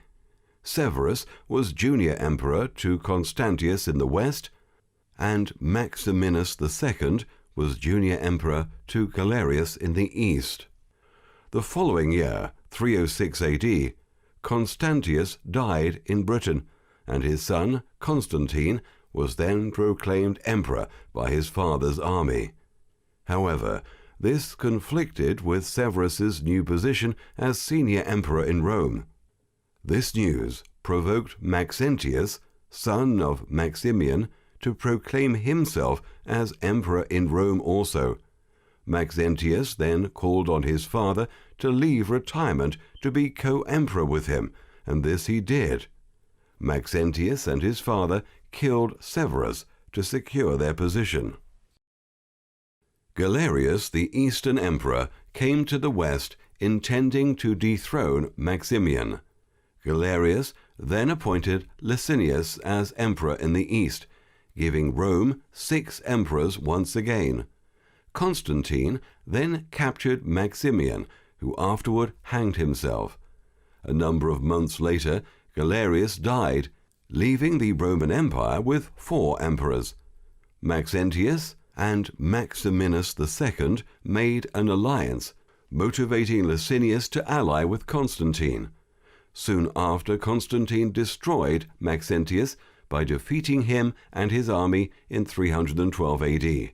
D: Severus was junior emperor to Constantius in the west, and Maximinus II was junior emperor to Galerius in the east. The following year, 306 AD, Constantius died in Britain, and his son Constantine was then proclaimed emperor by his father's army. However, this conflicted with Severus's new position as senior emperor in Rome. This news provoked Maxentius, son of Maximian, to proclaim himself as emperor in Rome also. Maxentius then called on his father to leave retirement to be co-emperor with him, and this he did. Maxentius and his father killed Severus to secure their position. Galerius, the eastern emperor, came to the west intending to dethrone Maximian. Galerius then appointed Licinius as emperor in the east, giving Rome 6 emperors once again. Constantine then captured Maximian, who afterward hanged himself. A number of months later, Galerius died, leaving the Roman Empire with 4 emperors. Maxentius and Maximinus II made an alliance, motivating Licinius to ally with Constantine. Soon after, Constantine destroyed Maxentius by defeating him and his army in 312 AD.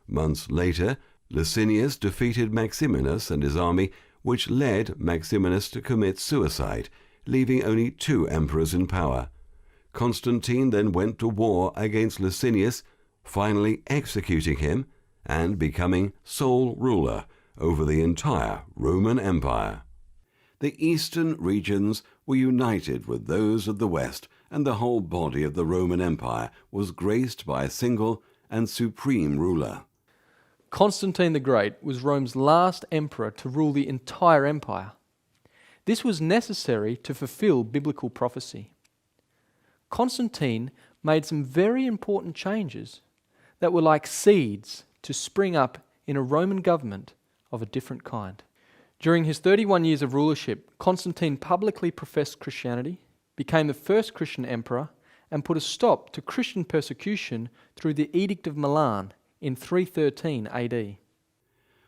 D: Months later, Licinius defeated Maximinus and his army, which led Maximinus to commit suicide, leaving only 2 emperors in power. Constantine then went to war against Licinius, finally executing him and becoming sole ruler over the entire Roman Empire. The eastern regions were united with those of the west, and the whole body of the Roman Empire was graced by a single and supreme ruler.
A: Constantine the Great was Rome's last emperor to rule the entire empire. This was necessary to fulfill biblical prophecy. Constantine made some very important changes that were like seeds to spring up in a Roman government of a different kind. During his 31 years of rulership, Constantine publicly professed Christianity, became the first Christian emperor, and put a stop to Christian persecution through the Edict of Milan in 313 AD.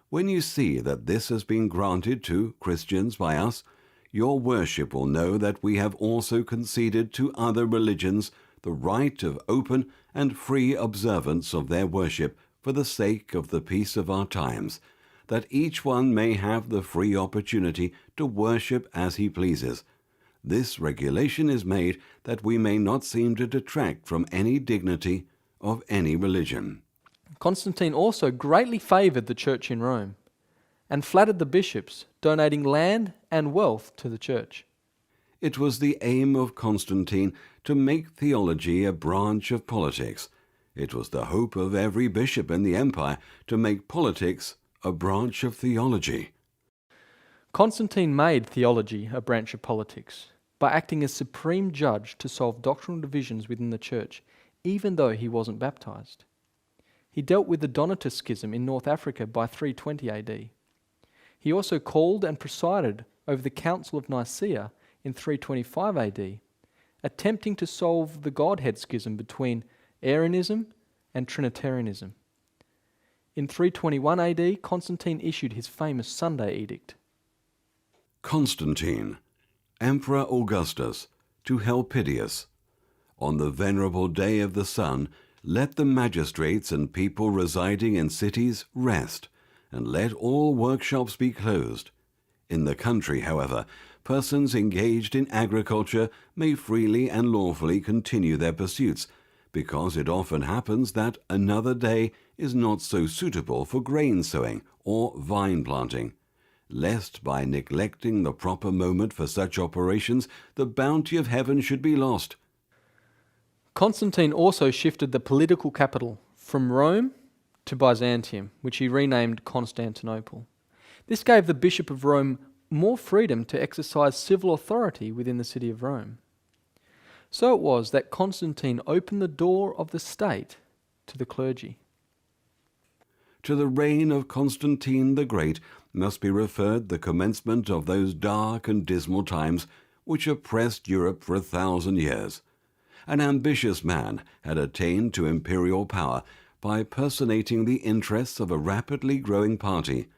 D: When you see that this has been granted to Christians by us, your worship will know that we have also conceded to other religions the right of open and free observance of their worship for the sake of the peace of our times, that each one may have the free opportunity to worship as he pleases. This regulation is made that we may not seem to detract from any dignity of any religion.
A: Constantine also greatly favoured the church in Rome and flattered the bishops, donating land and wealth to the church.
D: It was the aim of Constantine to make theology a branch of politics. It was the hope of every bishop in the empire to make politics a branch of theology.
A: Constantine made theology a branch of politics by acting as supreme judge to solve doctrinal divisions within the church, even though he wasn't baptized. He dealt with the Donatist schism in North Africa by 320 AD. He also called and presided over the Council of Nicaea in 325 AD, attempting to solve the Godhead schism between Arianism and Trinitarianism. In 321 AD, Constantine issued his famous Sunday Edict.
D: Constantine, Emperor Augustus, to Helpidius. On the venerable day of the sun, let the magistrates and people residing in cities rest, and let all workshops be closed. In the country, however, persons engaged in agriculture may freely and lawfully continue their pursuits, because it often happens that another day is not so suitable for grain sowing or vine planting, lest by neglecting the proper moment for such operations the bounty of heaven should be lost.
A: Constantine also shifted the political capital from Rome to Byzantium, which he renamed Constantinople. This gave the Bishop of Rome more freedom to exercise civil authority within the city of Rome. So it was that Constantine opened the door of the state to the clergy.
D: To the reign of Constantine the Great must be referred the commencement of those dark and dismal times which oppressed Europe for 1,000 years. An ambitious man had attained to imperial power by personating the interests of a rapidly growing party.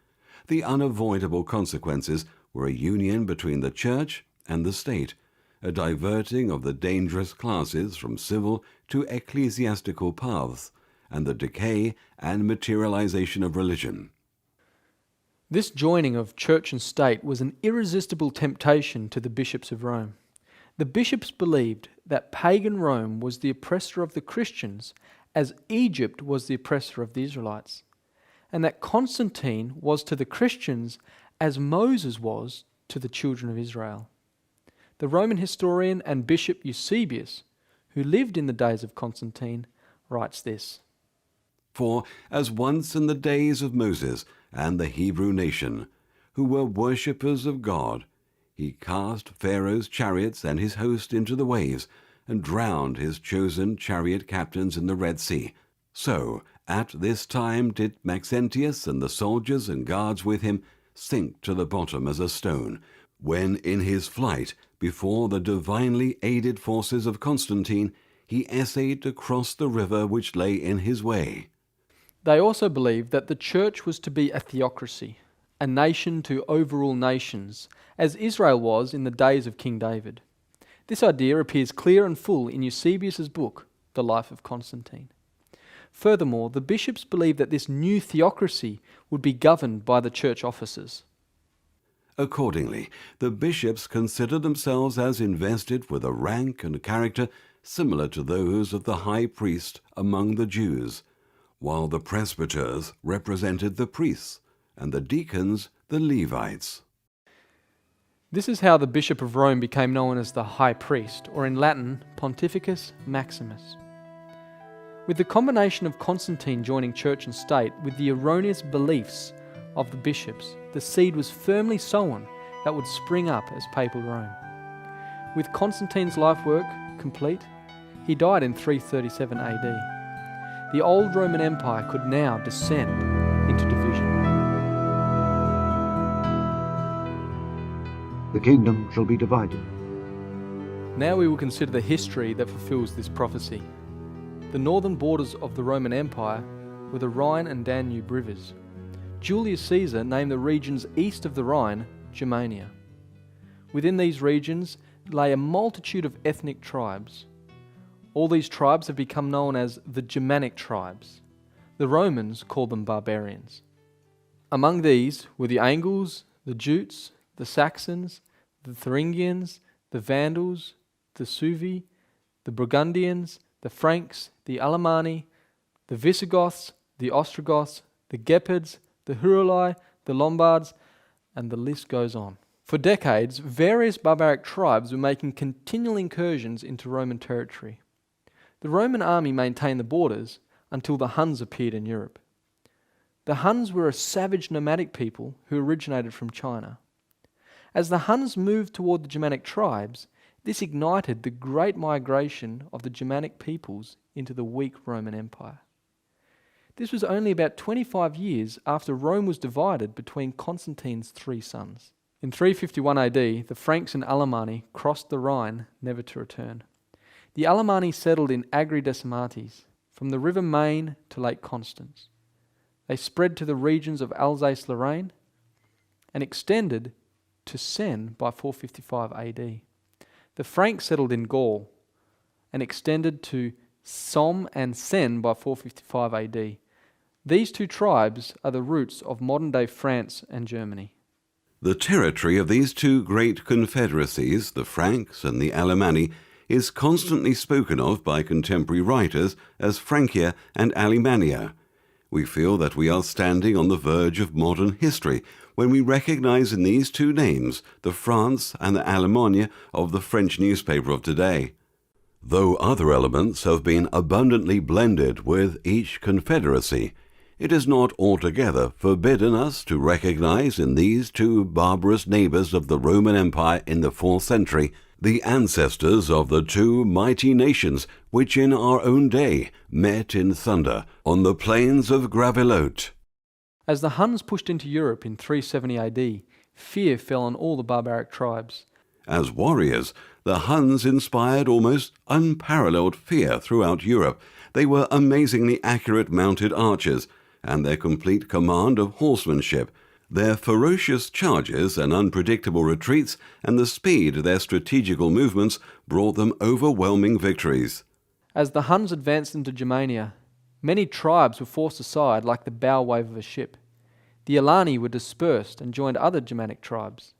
D: The unavoidable consequences were a union between the church and the state, a diverting of the dangerous classes from civil to ecclesiastical paths, and the decay and materialization of religion.
A: This joining of church and state was an irresistible temptation to the bishops of Rome. The bishops believed that pagan Rome was the oppressor of the Christians, as Egypt was the oppressor of the Israelites, and that Constantine was to the Christians as Moses was to the children of Israel. The Roman historian and bishop Eusebius, who lived in the days of Constantine, writes this:
D: For as once in the days of Moses and the Hebrew nation, who were worshippers of God, he cast Pharaoh's chariots and his host into the waves, and drowned his chosen chariot captains in the Red Sea, so at this time did Maxentius and the soldiers and guards with him sink to the bottom as a stone, when in his flight before the divinely aided forces of Constantine he essayed to cross the river which lay in his way.
A: They also believed that the church was to be a theocracy, a nation to overrule nations, as Israel was in the days of King David. This idea appears clear and full in Eusebius's book, The Life of Constantine. Furthermore, the bishops believed that this new theocracy would be governed by the church officers.
D: Accordingly, the bishops considered themselves as invested with a rank and character similar to those of the high priest among the Jews, while the presbyters represented the priests and the deacons the Levites.
A: This is how the Bishop of Rome became known as the High Priest, or in Latin, Pontificus Maximus. With the combination of Constantine joining church and state with the erroneous beliefs of the bishops, the seed was firmly sown that would spring up as Papal Rome. With Constantine's life work complete, he died in 337 AD. The old Roman Empire could now descend into division.
B: The kingdom shall be divided.
A: Now we will consider the history that fulfills this prophecy. The northern borders of the Roman Empire were the Rhine and Danube rivers. Julius Caesar named the regions east of the Rhine Germania. Within these regions lay a multitude of ethnic tribes. All these tribes have become known as the Germanic tribes. The Romans called them barbarians. Among these were the Angles, the Jutes, the Saxons, the Thuringians, the Vandals, the Suevi, the Burgundians, the Franks, the Alemanni, the Visigoths, the Ostrogoths, the Gepids, the Heruli, the Lombards, and the list goes on. For decades, various barbaric tribes were making continual incursions into Roman territory. The Roman army maintained the borders until the Huns appeared in Europe. The Huns were a savage nomadic people who originated from China. As the Huns moved toward the Germanic tribes, this ignited the great migration of the Germanic peoples into the weak Roman Empire. This was only about 25 years after Rome was divided between Constantine's three sons. In 351 AD, the Franks and Alemanni crossed the Rhine, never to return. The Alemanni settled in Agri Decimates, from the river Main to Lake Constance. They spread to the regions of Alsace-Lorraine and extended to Seine by 455 AD. The Franks settled in Gaul and extended to Somme and Seine by 455 AD. These two tribes are the roots of modern-day France and Germany.
D: The territory of these two great confederacies, the Franks and the Alemanni, is constantly spoken of by contemporary writers as Francia and Alemannia. We feel that we are standing on the verge of modern history when we recognize in these two names the France and the Alemannia of the French newspaper of today. Though other elements have been abundantly blended with each confederacy, it is not altogether forbidden us to recognize in these two barbarous neighbors of the Roman Empire in the 4th century the ancestors of the two mighty nations which in our own day met in thunder on the plains of Gravelotte.
A: As the Huns pushed into Europe in 370 AD, fear fell on all the barbaric tribes.
D: As warriors, the Huns inspired almost unparalleled fear throughout Europe. They were amazingly accurate mounted archers, and their complete command of horsemanship, their ferocious charges and unpredictable retreats, and the speed of their strategical movements brought them overwhelming victories.
A: As the Huns advanced into Germania, many tribes were forced aside like the bow wave of a ship. The Alani were dispersed and joined other Germanic tribes.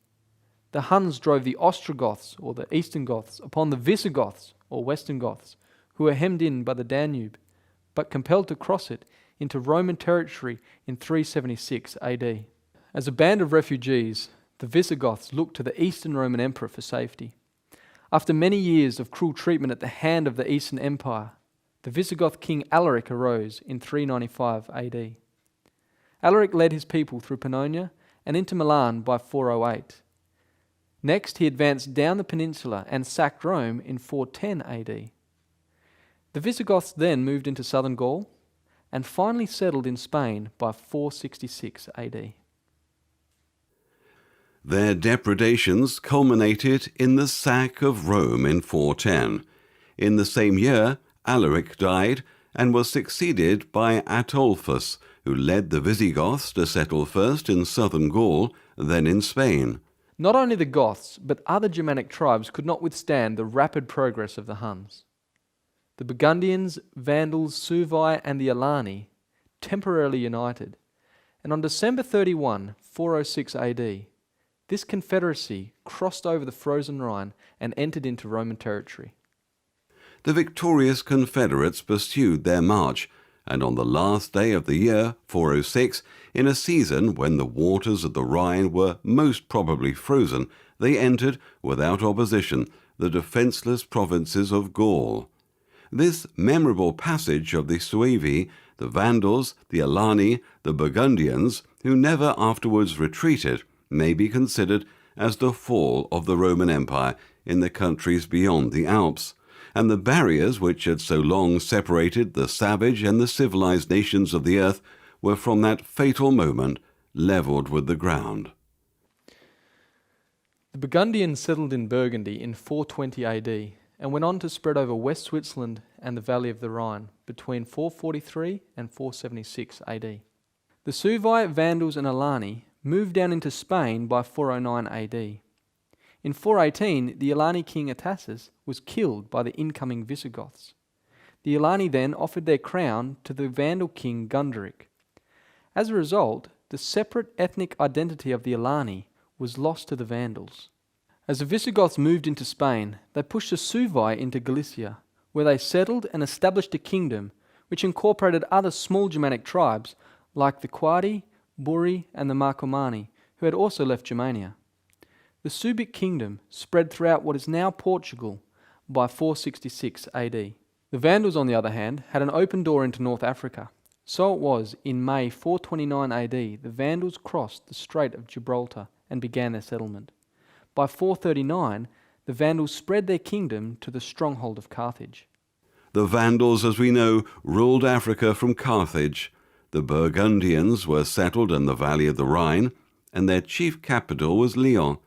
A: The Huns drove the Ostrogoths, or the Eastern Goths, upon the Visigoths, or Western Goths, who were hemmed in by the Danube, but compelled to cross it into Roman territory in 376 AD. As a band of refugees, the Visigoths looked to the Eastern Roman Emperor for safety. After many years of cruel treatment at the hand of the Eastern Empire, the Visigoth king Alaric arose in 395 AD. Alaric led his people through Pannonia and into Milan by 408. Next, he advanced down the peninsula and sacked Rome in 410 AD. The Visigoths then moved into southern Gaul and finally settled in Spain by 466 AD.
D: Their depredations culminated in the sack of Rome in 410. In the same year, Alaric died and was succeeded by Ataulfus, who led the Visigoths to settle first in southern Gaul, then in Spain.
A: Not only the Goths, but other Germanic tribes could not withstand the rapid progress of the Huns. The Burgundians, Vandals, Suevi, and the Alani temporarily united, and on December 31, 406 AD, this confederacy crossed over the frozen Rhine and entered into Roman territory.
D: The victorious Confederates pursued their march, and on the last day of the year, 406, in a season when the waters of the Rhine were most probably frozen, they entered, without opposition, the defenceless provinces of Gaul. This memorable passage of the Suevi, the Vandals, the Alani, the Burgundians, who never afterwards retreated, may be considered as the fall of the Roman Empire in the countries beyond the Alps, and the barriers which had so long separated the savage and the civilized nations of the earth were from that fatal moment levelled with the ground.
A: The Burgundians settled in Burgundy in 420 AD and went on to spread over West Switzerland and the valley of the Rhine between 443 and 476 AD. The Suevi, Vandals and Alani moved down into Spain by 409 AD. In 418, the Alani king Atassus was killed by the incoming Visigoths. The Alani then offered their crown to the Vandal king Gunderic. As a result, the separate ethnic identity of the Alani was lost to the Vandals. As the Visigoths moved into Spain, they pushed the Suevi into Galicia, where they settled and established a kingdom which incorporated other small Germanic tribes like the Quadi, Buri, and the Marcomanni, who had also left Germania. The Suebic kingdom spread throughout what is now Portugal by 466 AD. The Vandals, on the other hand, had an open door into North Africa. So it was in May 429 AD the Vandals crossed the Strait of Gibraltar and began their settlement. By 439, the Vandals spread their kingdom to the stronghold of Carthage.
D: The Vandals, as we know, ruled Africa from Carthage. The Burgundians were settled in the valley of the Rhine, and their chief capital was Lyon.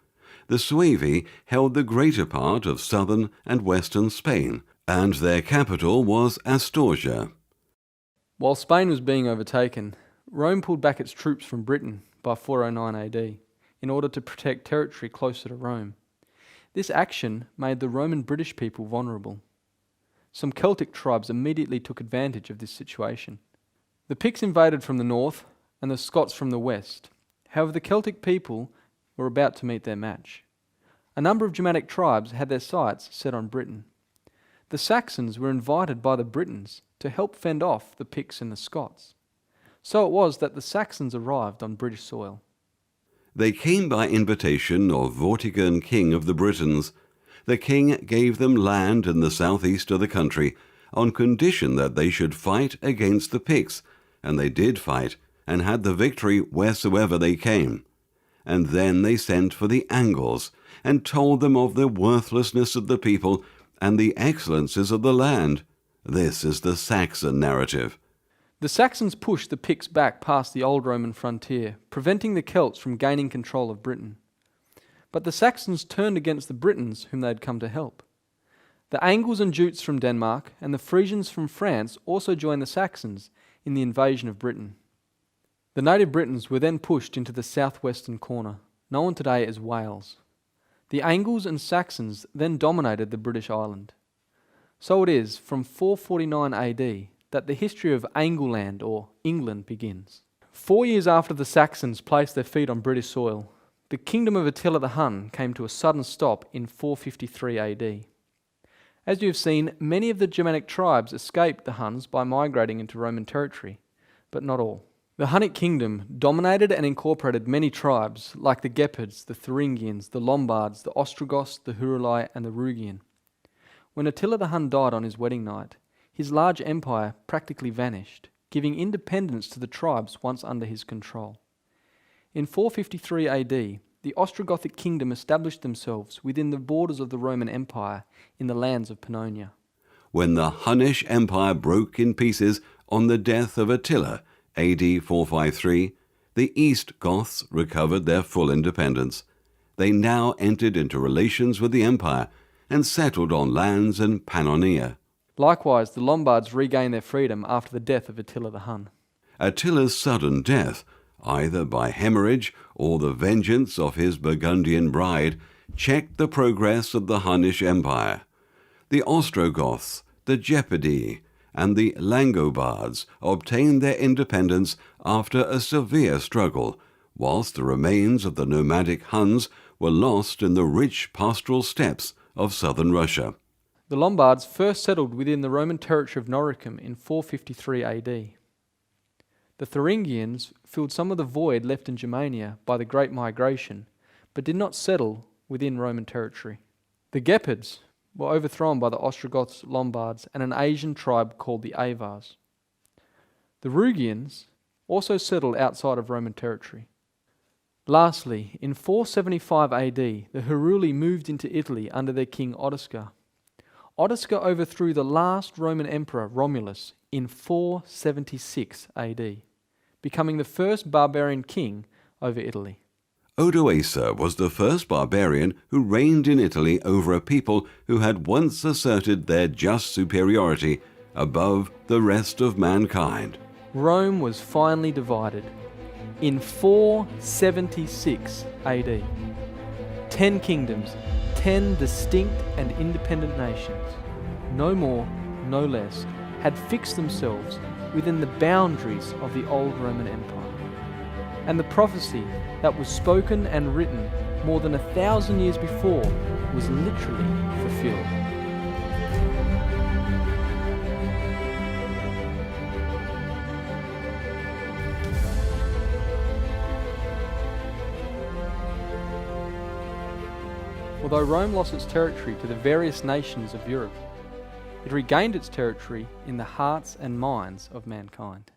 D: The Suevi held the greater part of southern and western Spain, and their capital was Astorga.
A: While Spain was being overtaken, Rome pulled back its troops from Britain by 409 AD in order to protect territory closer to Rome. This action made the Roman British people vulnerable. Some Celtic tribes immediately took advantage of this situation. The Picts invaded from the north and the Scots from the west. However, the Celtic people were about to meet their match. A number of Germanic tribes had their sights set on Britain. The Saxons were invited by the Britons to help fend off the Picts and the Scots. So it was that the Saxons arrived on British soil.
D: They came by invitation of Vortigern, king of the Britons. The king gave them land in the southeast of the country, on condition that they should fight against the Picts, and they did fight, and had the victory wheresoever they came. And then they sent for the Angles, and told them of the worthlessness of the people, and the excellences of the land. This is the Saxon narrative.
A: The Saxons pushed the Picts back past the old Roman frontier, preventing the Celts from gaining control of Britain. But the Saxons turned against the Britons whom they had come to help. The Angles and Jutes from Denmark and the Frisians from France also joined the Saxons in the invasion of Britain. The native Britons were then pushed into the southwestern corner, known today as Wales. The Angles and Saxons then dominated the British island. So it is from 449 AD that the history of Angleland, or England, begins. 4 years after the Saxons placed their feet on British soil, the kingdom of Attila the Hun came to a sudden stop in 453 AD. As you have seen, many of the Germanic tribes escaped the Huns by migrating into Roman territory, but not all. The Hunnic kingdom dominated and incorporated many tribes like the Gepids, the Thuringians, the Lombards, the Ostrogoths, the Huruli, and the Rugian. When Attila the Hun died on his wedding night, his large empire practically vanished, giving independence to the tribes once under his control. In 453 AD, the Ostrogothic kingdom established themselves within the borders of the Roman Empire in the lands of Pannonia.
D: When the Hunnish Empire broke in pieces on the death of Attila, AD 453, the East Goths recovered their full independence. They now entered into relations with the empire and settled on lands in Pannonia.
A: Likewise, the Lombards regained their freedom after the death of Attila the Hun.
D: Attila's sudden death, either by hemorrhage or the vengeance of his Burgundian bride, checked the progress of the Hunnish Empire. The Ostrogoths, the Gepidi, and the Langobards obtained their independence after a severe struggle, whilst the remains of the nomadic Huns were lost in the rich pastoral steppes of southern Russia.
A: The Lombards first settled within the Roman territory of Noricum in 453 AD. The Thuringians filled some of the void left in Germania by the Great Migration, but did not settle within Roman territory. The Gepids were overthrown by the Ostrogoths, Lombards, and an Asian tribe called the Avars. The Rugians also settled outside of Roman territory. Lastly, in 475 AD, the Heruli moved into Italy under their king Ottokar. Ottokar overthrew the last Roman emperor, Romulus, in 476 AD, becoming the first barbarian king over Italy.
D: Odoacer was the first barbarian who reigned in Italy over a people who had once asserted their just superiority above the rest of mankind.
A: Rome was finally divided in 476 AD. 10 kingdoms, 10 distinct and independent nations, no more, no less, had fixed themselves within the boundaries of the old Roman Empire. And the prophecy that was spoken and written more than 1,000 years before was literally fulfilled. Although Rome lost its territory to the various nations of Europe, it regained its territory in the hearts and minds of mankind.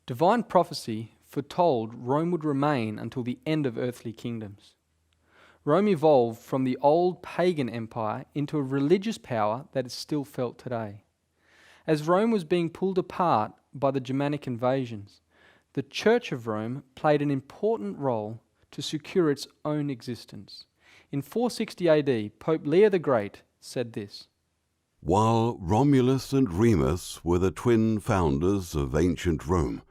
A: Divine prophecy foretold Rome would remain until the end of earthly kingdoms. Rome evolved from the old pagan empire into a religious power that is still felt today. As Rome was being pulled apart by the Germanic invasions, the Church of Rome played an important role to secure its own existence. In 460 AD, Pope Leo the Great said this:
D: While Romulus and Remus were the twin founders of ancient Rome,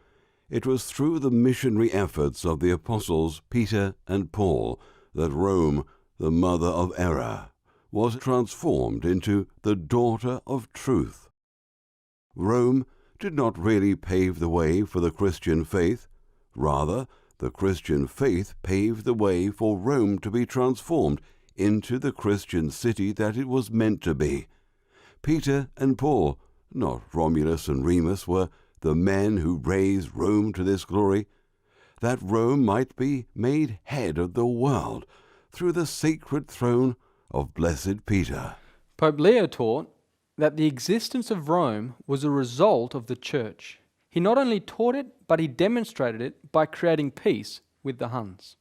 D: it was through the missionary efforts of the apostles Peter and Paul that Rome, the mother of error, was transformed into the daughter of truth. Rome did not really pave the way for the Christian faith. Rather, the Christian faith paved the way for Rome to be transformed into the Christian city that it was meant to be. Peter and Paul, not Romulus and Remus, were the men who raised Rome to this glory, that Rome might be made head of the world through the sacred throne of Blessed Peter.
A: Pope Leo taught that the existence of Rome was a result of the Church. He not only taught it, but he demonstrated it by creating peace with the Huns.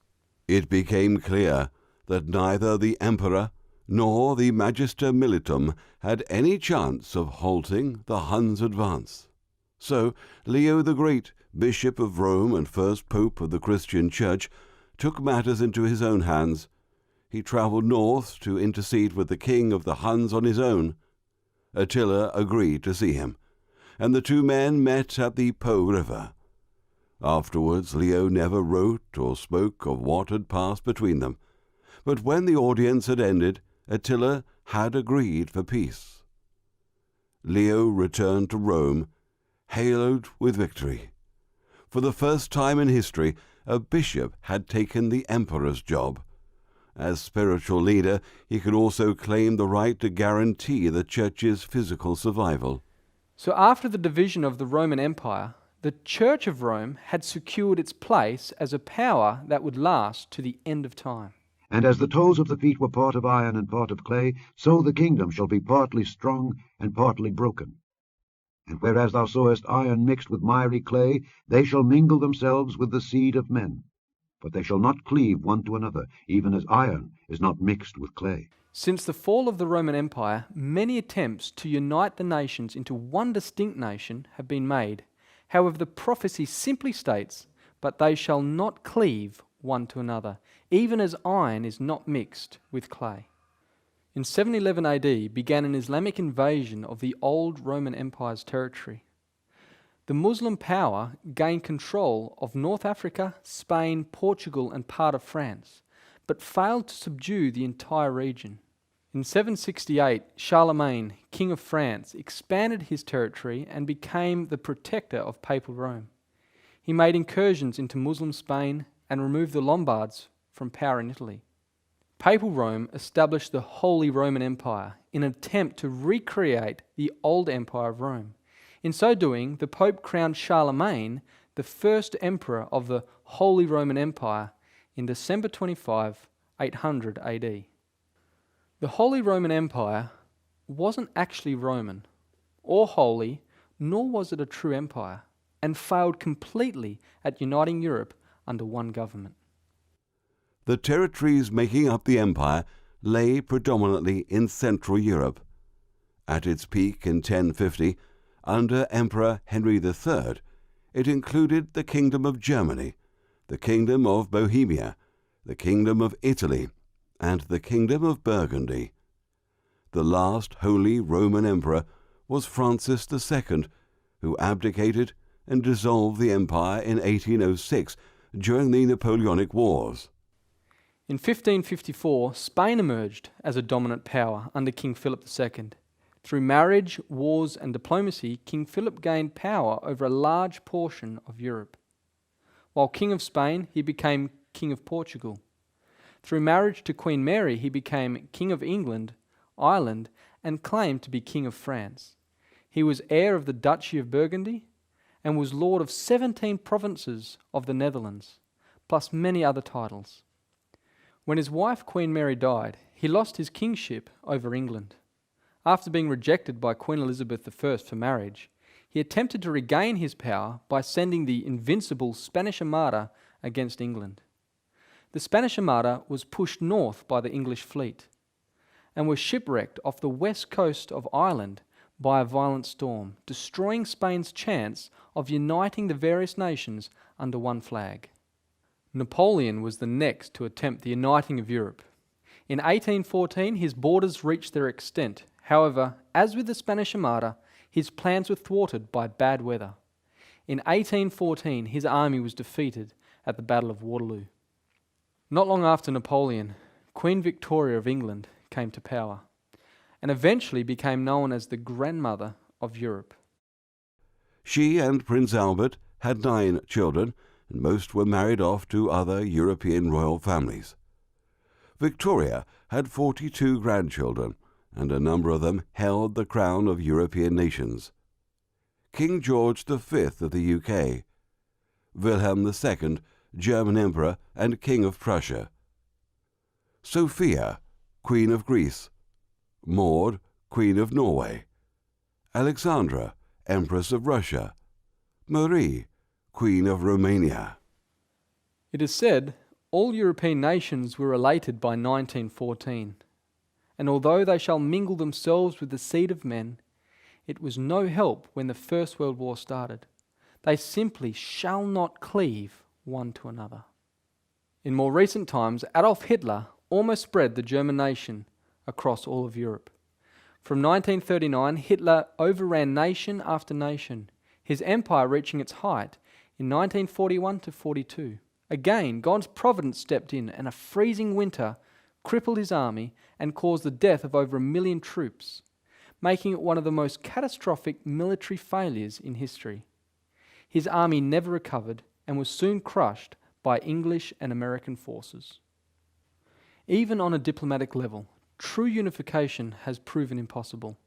D: It became clear that neither the emperor nor the Magister Militum had any chance of halting the Huns' advance. So Leo the Great, Bishop of Rome and first Pope of the Christian Church, took matters into his own hands. He travelled north to intercede with the king of the Huns on his own. Attila agreed to see him, and the two men met at the Po River. Afterwards Leo never wrote or spoke of what had passed between them, but when the audience had ended, Attila had agreed for peace. Leo returned to Rome, haloed with victory. For the first time in history, a bishop had taken the emperor's job. As spiritual leader, he could also claim the right to guarantee the Church's physical survival.
A: So after the division of the Roman Empire, the Church of Rome had secured its place as a power that would last to the end of time.
B: And as the toes of the feet were part of iron and part of clay, so the kingdom shall be partly strong and partly broken. And whereas thou sawest iron mixed with miry clay, they shall mingle themselves with the seed of men. But they shall not cleave one to another, even as iron is not mixed with clay.
A: Since the fall of the Roman Empire, many attempts to unite the nations into one distinct nation have been made. However, the prophecy simply states, "But they shall not cleave one to another, even as iron is not mixed with clay." In 711 AD began an Islamic invasion of the old Roman Empire's territory. The Muslim power gained control of North Africa, Spain, Portugal, and part of France, but failed to subdue the entire region. In 768, Charlemagne, King of France, expanded his territory and became the protector of Papal Rome. He made incursions into Muslim Spain and removed the Lombards from power in Italy. Papal Rome established the Holy Roman Empire in an attempt to recreate the old Empire of Rome. In so doing, the Pope crowned Charlemagne the first emperor of the Holy Roman Empire in December 25, 800 AD. The Holy Roman Empire wasn't actually Roman or holy, nor was it a true empire, and failed completely at uniting Europe under one government.
D: The territories making up the empire lay predominantly in Central Europe. At its peak in 1050, under Emperor Henry III, it included the Kingdom of Germany, the Kingdom of Bohemia, the Kingdom of Italy, and the Kingdom of Burgundy. The last Holy Roman Emperor was Francis II, who abdicated and dissolved the empire in 1806 during the Napoleonic Wars.
A: In 1554, Spain emerged as a dominant power under King Philip II. Through marriage, wars, and diplomacy, King Philip gained power over a large portion of Europe. While King of Spain, he became King of Portugal. Through marriage to Queen Mary, he became King of England, Ireland, and claimed to be King of France. He was heir of the Duchy of Burgundy and was lord of 17 provinces of the Netherlands, plus many other titles. When his wife Queen Mary died, he lost his kingship over England. After being rejected by Queen Elizabeth I for marriage, he attempted to regain his power by sending the invincible Spanish Armada against England. The Spanish Armada was pushed north by the English fleet and was shipwrecked off the west coast of Ireland by a violent storm, destroying Spain's chance of uniting the various nations under one flag. Napoleon was the next to attempt the uniting of Europe. In 1814, his borders reached their extent. However, as with the Spanish Armada, his plans were thwarted by bad weather. In 1814, his army was defeated at the Battle of Waterloo. Not long after Napoleon, Queen Victoria of England came to power and eventually became known as the grandmother of Europe.
D: She and Prince Albert had 9 children, and most were married off to other European royal families. Victoria had 42 grandchildren, and a number of them held the crown of European nations. King George V of the UK, Wilhelm II, German Emperor and King of Prussia, Sophia, Queen of Greece; Maud, Queen of Norway; Alexandra, Empress of Russia; Marie, Queen of Romania.
A: It is said all European nations were elated by 1914, and although they shall mingle themselves with the seed of men, it was no help when the First World War started. They simply shall not cleave one to another. In more recent times, Adolf Hitler almost spread the German nation across all of Europe. From 1939, Hitler overran nation after nation, his empire reaching its height in 1941 to 42. Again, God's providence stepped in, and a freezing winter crippled his army and caused the death of over 1 million troops, making it one of the most catastrophic military failures in history. His army never recovered and was soon crushed by English and American forces. Even on a diplomatic level, true unification has proven impossible.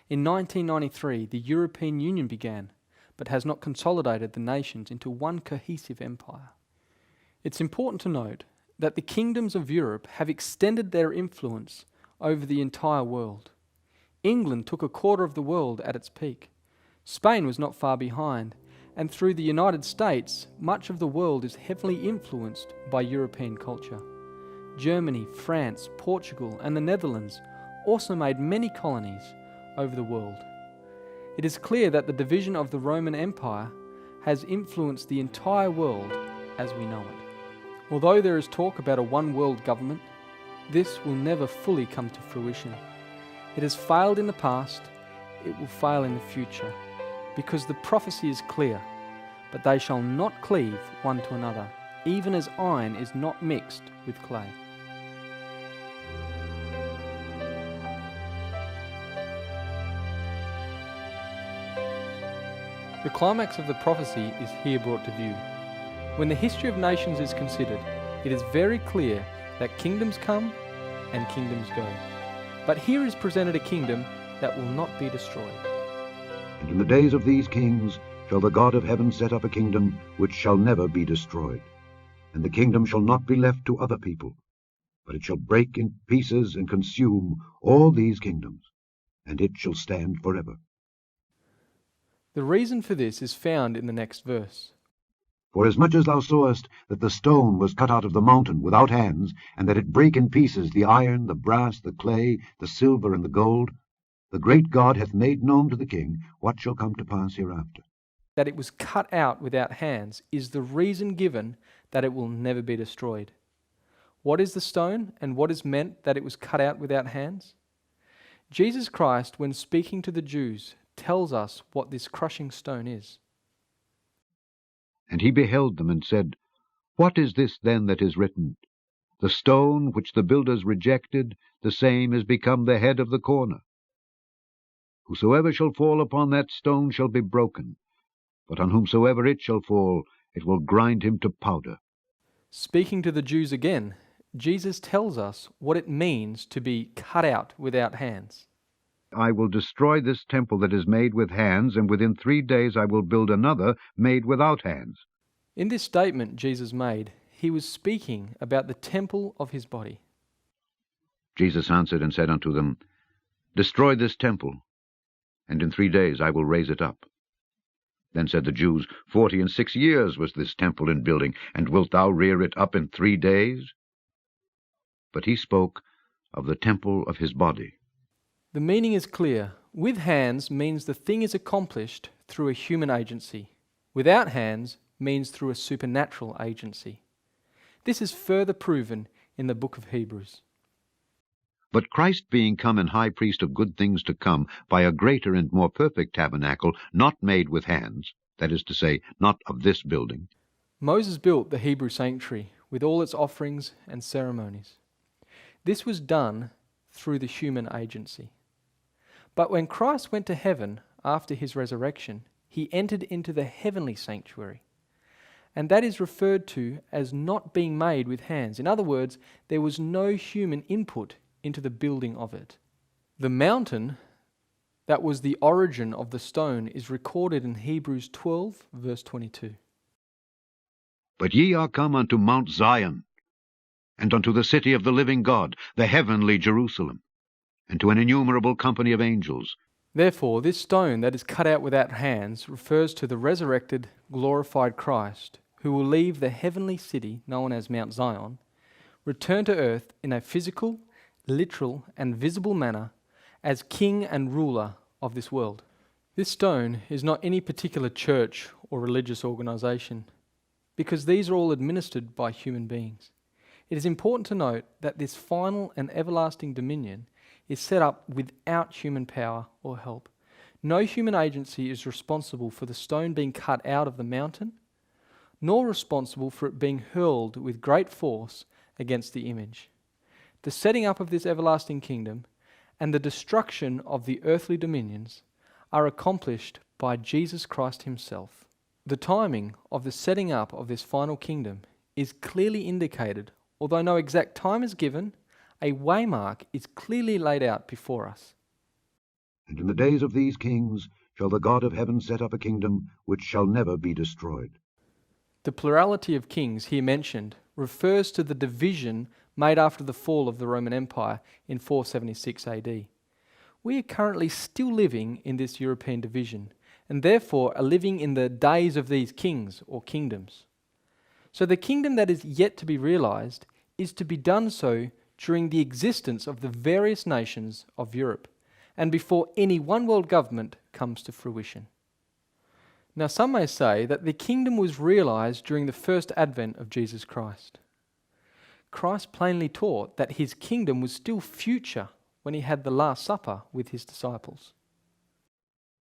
A: In 1993, the European Union began, but has not consolidated the nations into one cohesive empire. It's important to note that the kingdoms of Europe have extended their influence over the entire world. England took a quarter of the world at its peak. Spain was not far behind, and through the United States, much of the world is heavily influenced by European culture. Germany, France, Portugal, and the Netherlands also made many colonies over the world. It is clear that the division of the Roman Empire has influenced the entire world as we know it. Although there is talk about a one world government, this will never fully come to fruition. It has failed in the past, it will fail in the future, because the prophecy is clear, but they shall not cleave one to another, even as iron is not mixed with clay. The climax of the prophecy is here brought to view. When the history of nations is considered, it is very clear that kingdoms come and kingdoms go. But here is presented a kingdom that will not be destroyed.
B: And in the days of these kings shall the God of heaven set up a kingdom which shall never be destroyed. And the kingdom shall not be left to other people, but it shall break in pieces and consume all these kingdoms, and it shall stand forever.
A: The reason for this is found in the next verse.
B: Forasmuch as thou sawest that the stone was cut out of the mountain without hands, and that it brake in pieces the iron, the brass, the clay, the silver, and the gold, the great God hath made known to the king what shall come to pass hereafter.
A: That it was cut out without hands is the reason given that it will never be destroyed. What is the stone, and what is meant that it was cut out without hands? Jesus Christ, when speaking to the Jews, tells us what this crushing stone is.
C: And he beheld them, and said, What is this then that is written? The stone which the builders rejected, the same is become the head of the corner. Whosoever shall fall upon that stone shall be broken, but on whomsoever it shall fall, it will grind him to powder.
A: Speaking to the Jews again, Jesus tells us what it means to be cut out without hands.
C: I will destroy this temple that is made with hands, and within 3 days I will build another made without hands.
A: In this statement Jesus made, he was speaking about the temple of his body.
C: Jesus answered and said unto them, Destroy this temple, and in 3 days I will raise it up. Then said the Jews, 46 years was this temple in building, and wilt thou rear it up in 3 days? But he spoke of the temple of his body.
A: The meaning is clear. With hands means the thing is accomplished through a human agency. Without hands means through a supernatural agency. This is further proven in the book of Hebrews.
C: But Christ being come an high priest of good things to come, by a greater and more perfect tabernacle, not made with hands, that is to say, not of this building.
A: Moses built the Hebrew sanctuary with all its offerings and ceremonies. This was done through the human agency. But when Christ went to heaven after his resurrection, he entered into the heavenly sanctuary. And that is referred to as not being made with hands. In other words, there was no human input into the building of it. The mountain that was the origin of the stone is recorded in Hebrews 12, verse 22.
C: But ye are come unto Mount Zion, and unto the city of the living God, the heavenly Jerusalem, and to an innumerable company of angels.
A: Therefore, this stone that is cut out without hands refers to the resurrected, glorified Christ, who will leave the heavenly city known as Mount Zion, return to earth in a physical, literal, and visible manner as king and ruler of this world. This stone is not any particular church or religious organization, because these are all administered by human beings. It is important to note that this final and everlasting dominion is set up without human power or help. No human agency is responsible for the stone being cut out of the mountain, nor responsible for it being hurled with great force against the image. The setting up of this everlasting kingdom and the destruction of the earthly dominions are accomplished by Jesus Christ himself. The timing of the setting up of this final kingdom is clearly indicated. Although no exact time is given, a waymark is clearly laid out before us.
B: And in the days of these kings shall the God of heaven set up a kingdom which shall never be destroyed.
A: The plurality of kings here mentioned refers to the division made after the fall of the Roman Empire in 476 AD. We are currently still living in this European division, and therefore are living in the days of these kings or kingdoms. So the kingdom that is yet to be realized is to be done so during the existence of the various nations of Europe, and before any one world government comes to fruition. Now some may say that the kingdom was realized during the first advent of Jesus Christ. Christ plainly taught that his kingdom was still future when he had the Last Supper with his disciples.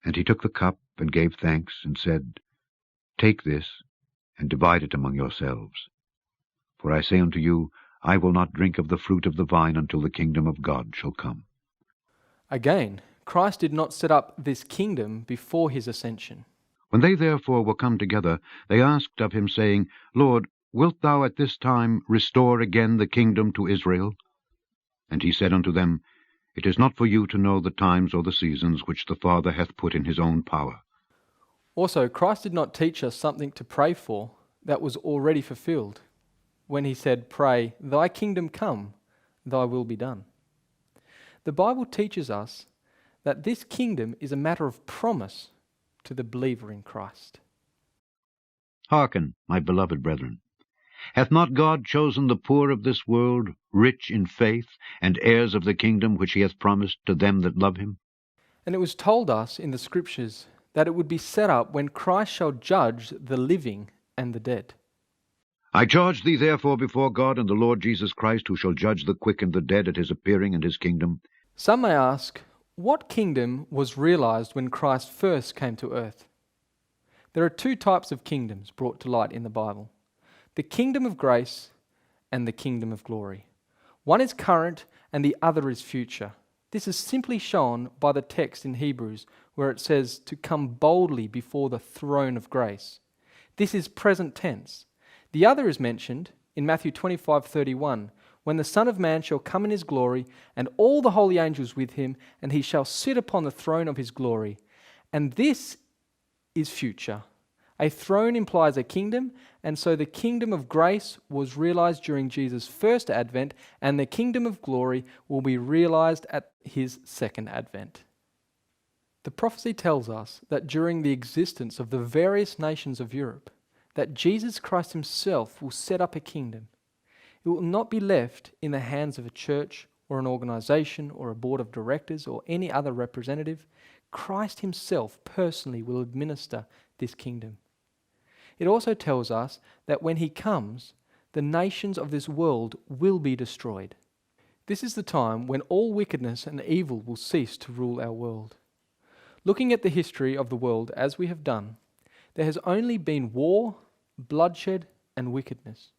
C: And he took the cup and gave thanks, and said, Take this, and divide it among yourselves. For I say unto you, I will not drink of the fruit of the vine until the kingdom of God shall come.
A: Again, Christ did not set up this kingdom before his ascension.
C: When they therefore were come together, they asked of him, saying, Lord, wilt thou at this time restore again the kingdom to Israel? And he said unto them, It is not for you to know the times or the seasons which the Father hath put in his own power.
A: Also, Christ did not teach us something to pray for that was already fulfilled when he said, Pray, thy kingdom come, thy will be done. The Bible teaches us that this kingdom is a matter of promise to the believer in Christ.
C: Hearken, my beloved brethren. Hath not God chosen the poor of this world, rich in faith, and heirs of the kingdom which he hath promised to them that love him?
A: And it was told us in the Scriptures that it would be set up when Christ shall judge the living and the dead.
C: I charge thee therefore before God and the Lord Jesus Christ, who shall judge the quick and the dead at his appearing and his kingdom.
A: Some may ask, what kingdom was realized when Christ first came to earth? There are two types of kingdoms brought to light in the Bible: the kingdom of grace and the kingdom of glory. One is current and the other is future. This is simply shown by the text in Hebrews where it says to come boldly before the throne of grace. This is present tense. The other is mentioned in Matthew 25:31, when the Son of Man shall come in his glory, and all the holy angels with him, and he shall sit upon the throne of his glory. And this is future. A throne implies a kingdom, and so the kingdom of grace was realized during Jesus' first advent, and the kingdom of glory will be realized at his second advent. The prophecy tells us that during the existence of the various nations of Europe, that Jesus Christ himself will set up a kingdom. It will not be left in the hands of a church or an organization or a board of directors or any other representative. Christ himself personally will administer this kingdom. It also tells us that when he comes, the nations of this world will be destroyed. This is the time when all wickedness and evil will cease to rule our world. Looking at the history of the world as we have done, there has only been war, bloodshed, and wickedness.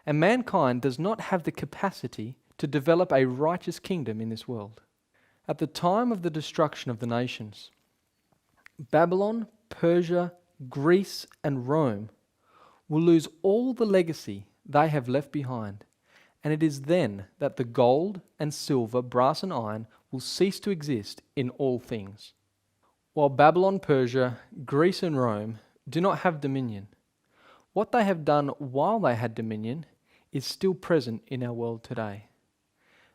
A: And mankind does not have the capacity to develop a righteous kingdom in this world. At the time of the destruction of the nations, Babylon, Persia, Greece, and Rome will lose all the legacy they have left behind, and it is then that the gold and silver, brass and iron will cease to exist in all things. While Babylon, Persia, Greece, and Rome do not have dominion, what they have done while they had dominion is still present in our world today.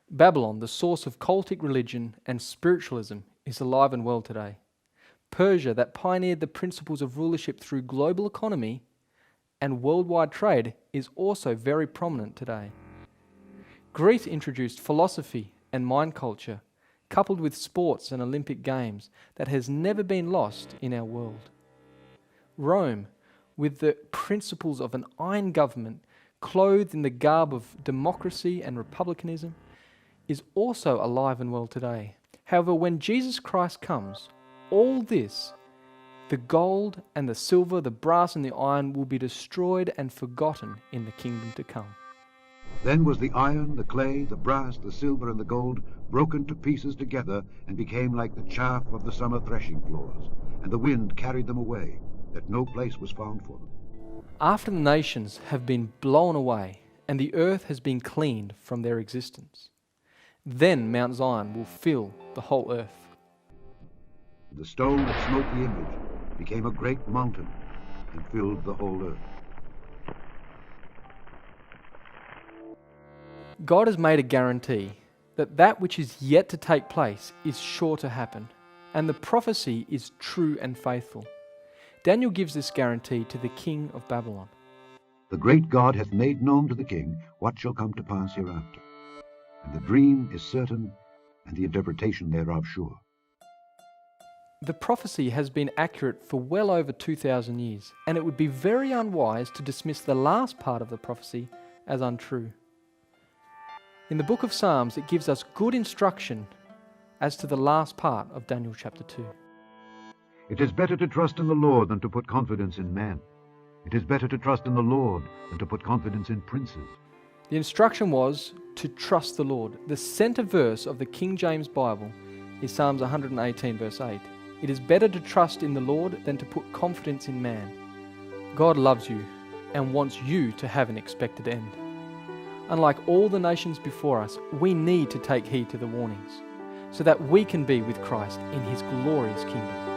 A: Babylon, the source of cultic religion and spiritualism, is alive and well today. Persia, that pioneered the principles of rulership through global economy and worldwide trade, is also very prominent today. Greece introduced philosophy and mind culture, coupled with sports and Olympic Games, that has never been lost in our world. Rome, with the principles of an iron government, clothed in the garb of democracy and republicanism, is also alive and well today. However, when Jesus Christ comes, all this, the gold and the silver, the brass and the iron, will be destroyed and forgotten in the kingdom to come.
B: Then was the iron, the clay, the brass, the silver, and the gold broken to pieces together, and became like the chaff of the summer threshing floors, and the wind carried them away, that no place was found for them.
A: After the nations have been blown away, and the earth has been cleaned from their existence, then Mount Zion will fill the whole earth.
B: The stone that smote the image became a great mountain and filled the whole earth.
A: God has made a guarantee that that which is yet to take place is sure to happen, and the prophecy is true and faithful. Daniel gives this guarantee to the king of Babylon.
B: The great God hath made known to the king what shall come to pass hereafter. And the dream is certain, and the interpretation thereof sure.
A: The prophecy has been accurate for well over 2,000 years, and it would be very unwise to dismiss the last part of the prophecy as untrue. In the book of Psalms, it gives us good instruction as to the last part of Daniel chapter 2.
C: It is better to trust in the Lord than to put confidence in man. It is better to trust in the Lord than to put confidence in princes.
A: The instruction was to trust the Lord. The center verse of the King James Bible is Psalms 118 verse 8. It is better to trust in the Lord than to put confidence in man. God loves you and wants you to have an expected end. Unlike all the nations before us, we need to take heed to the warnings so that we can be with Christ in his glorious kingdom.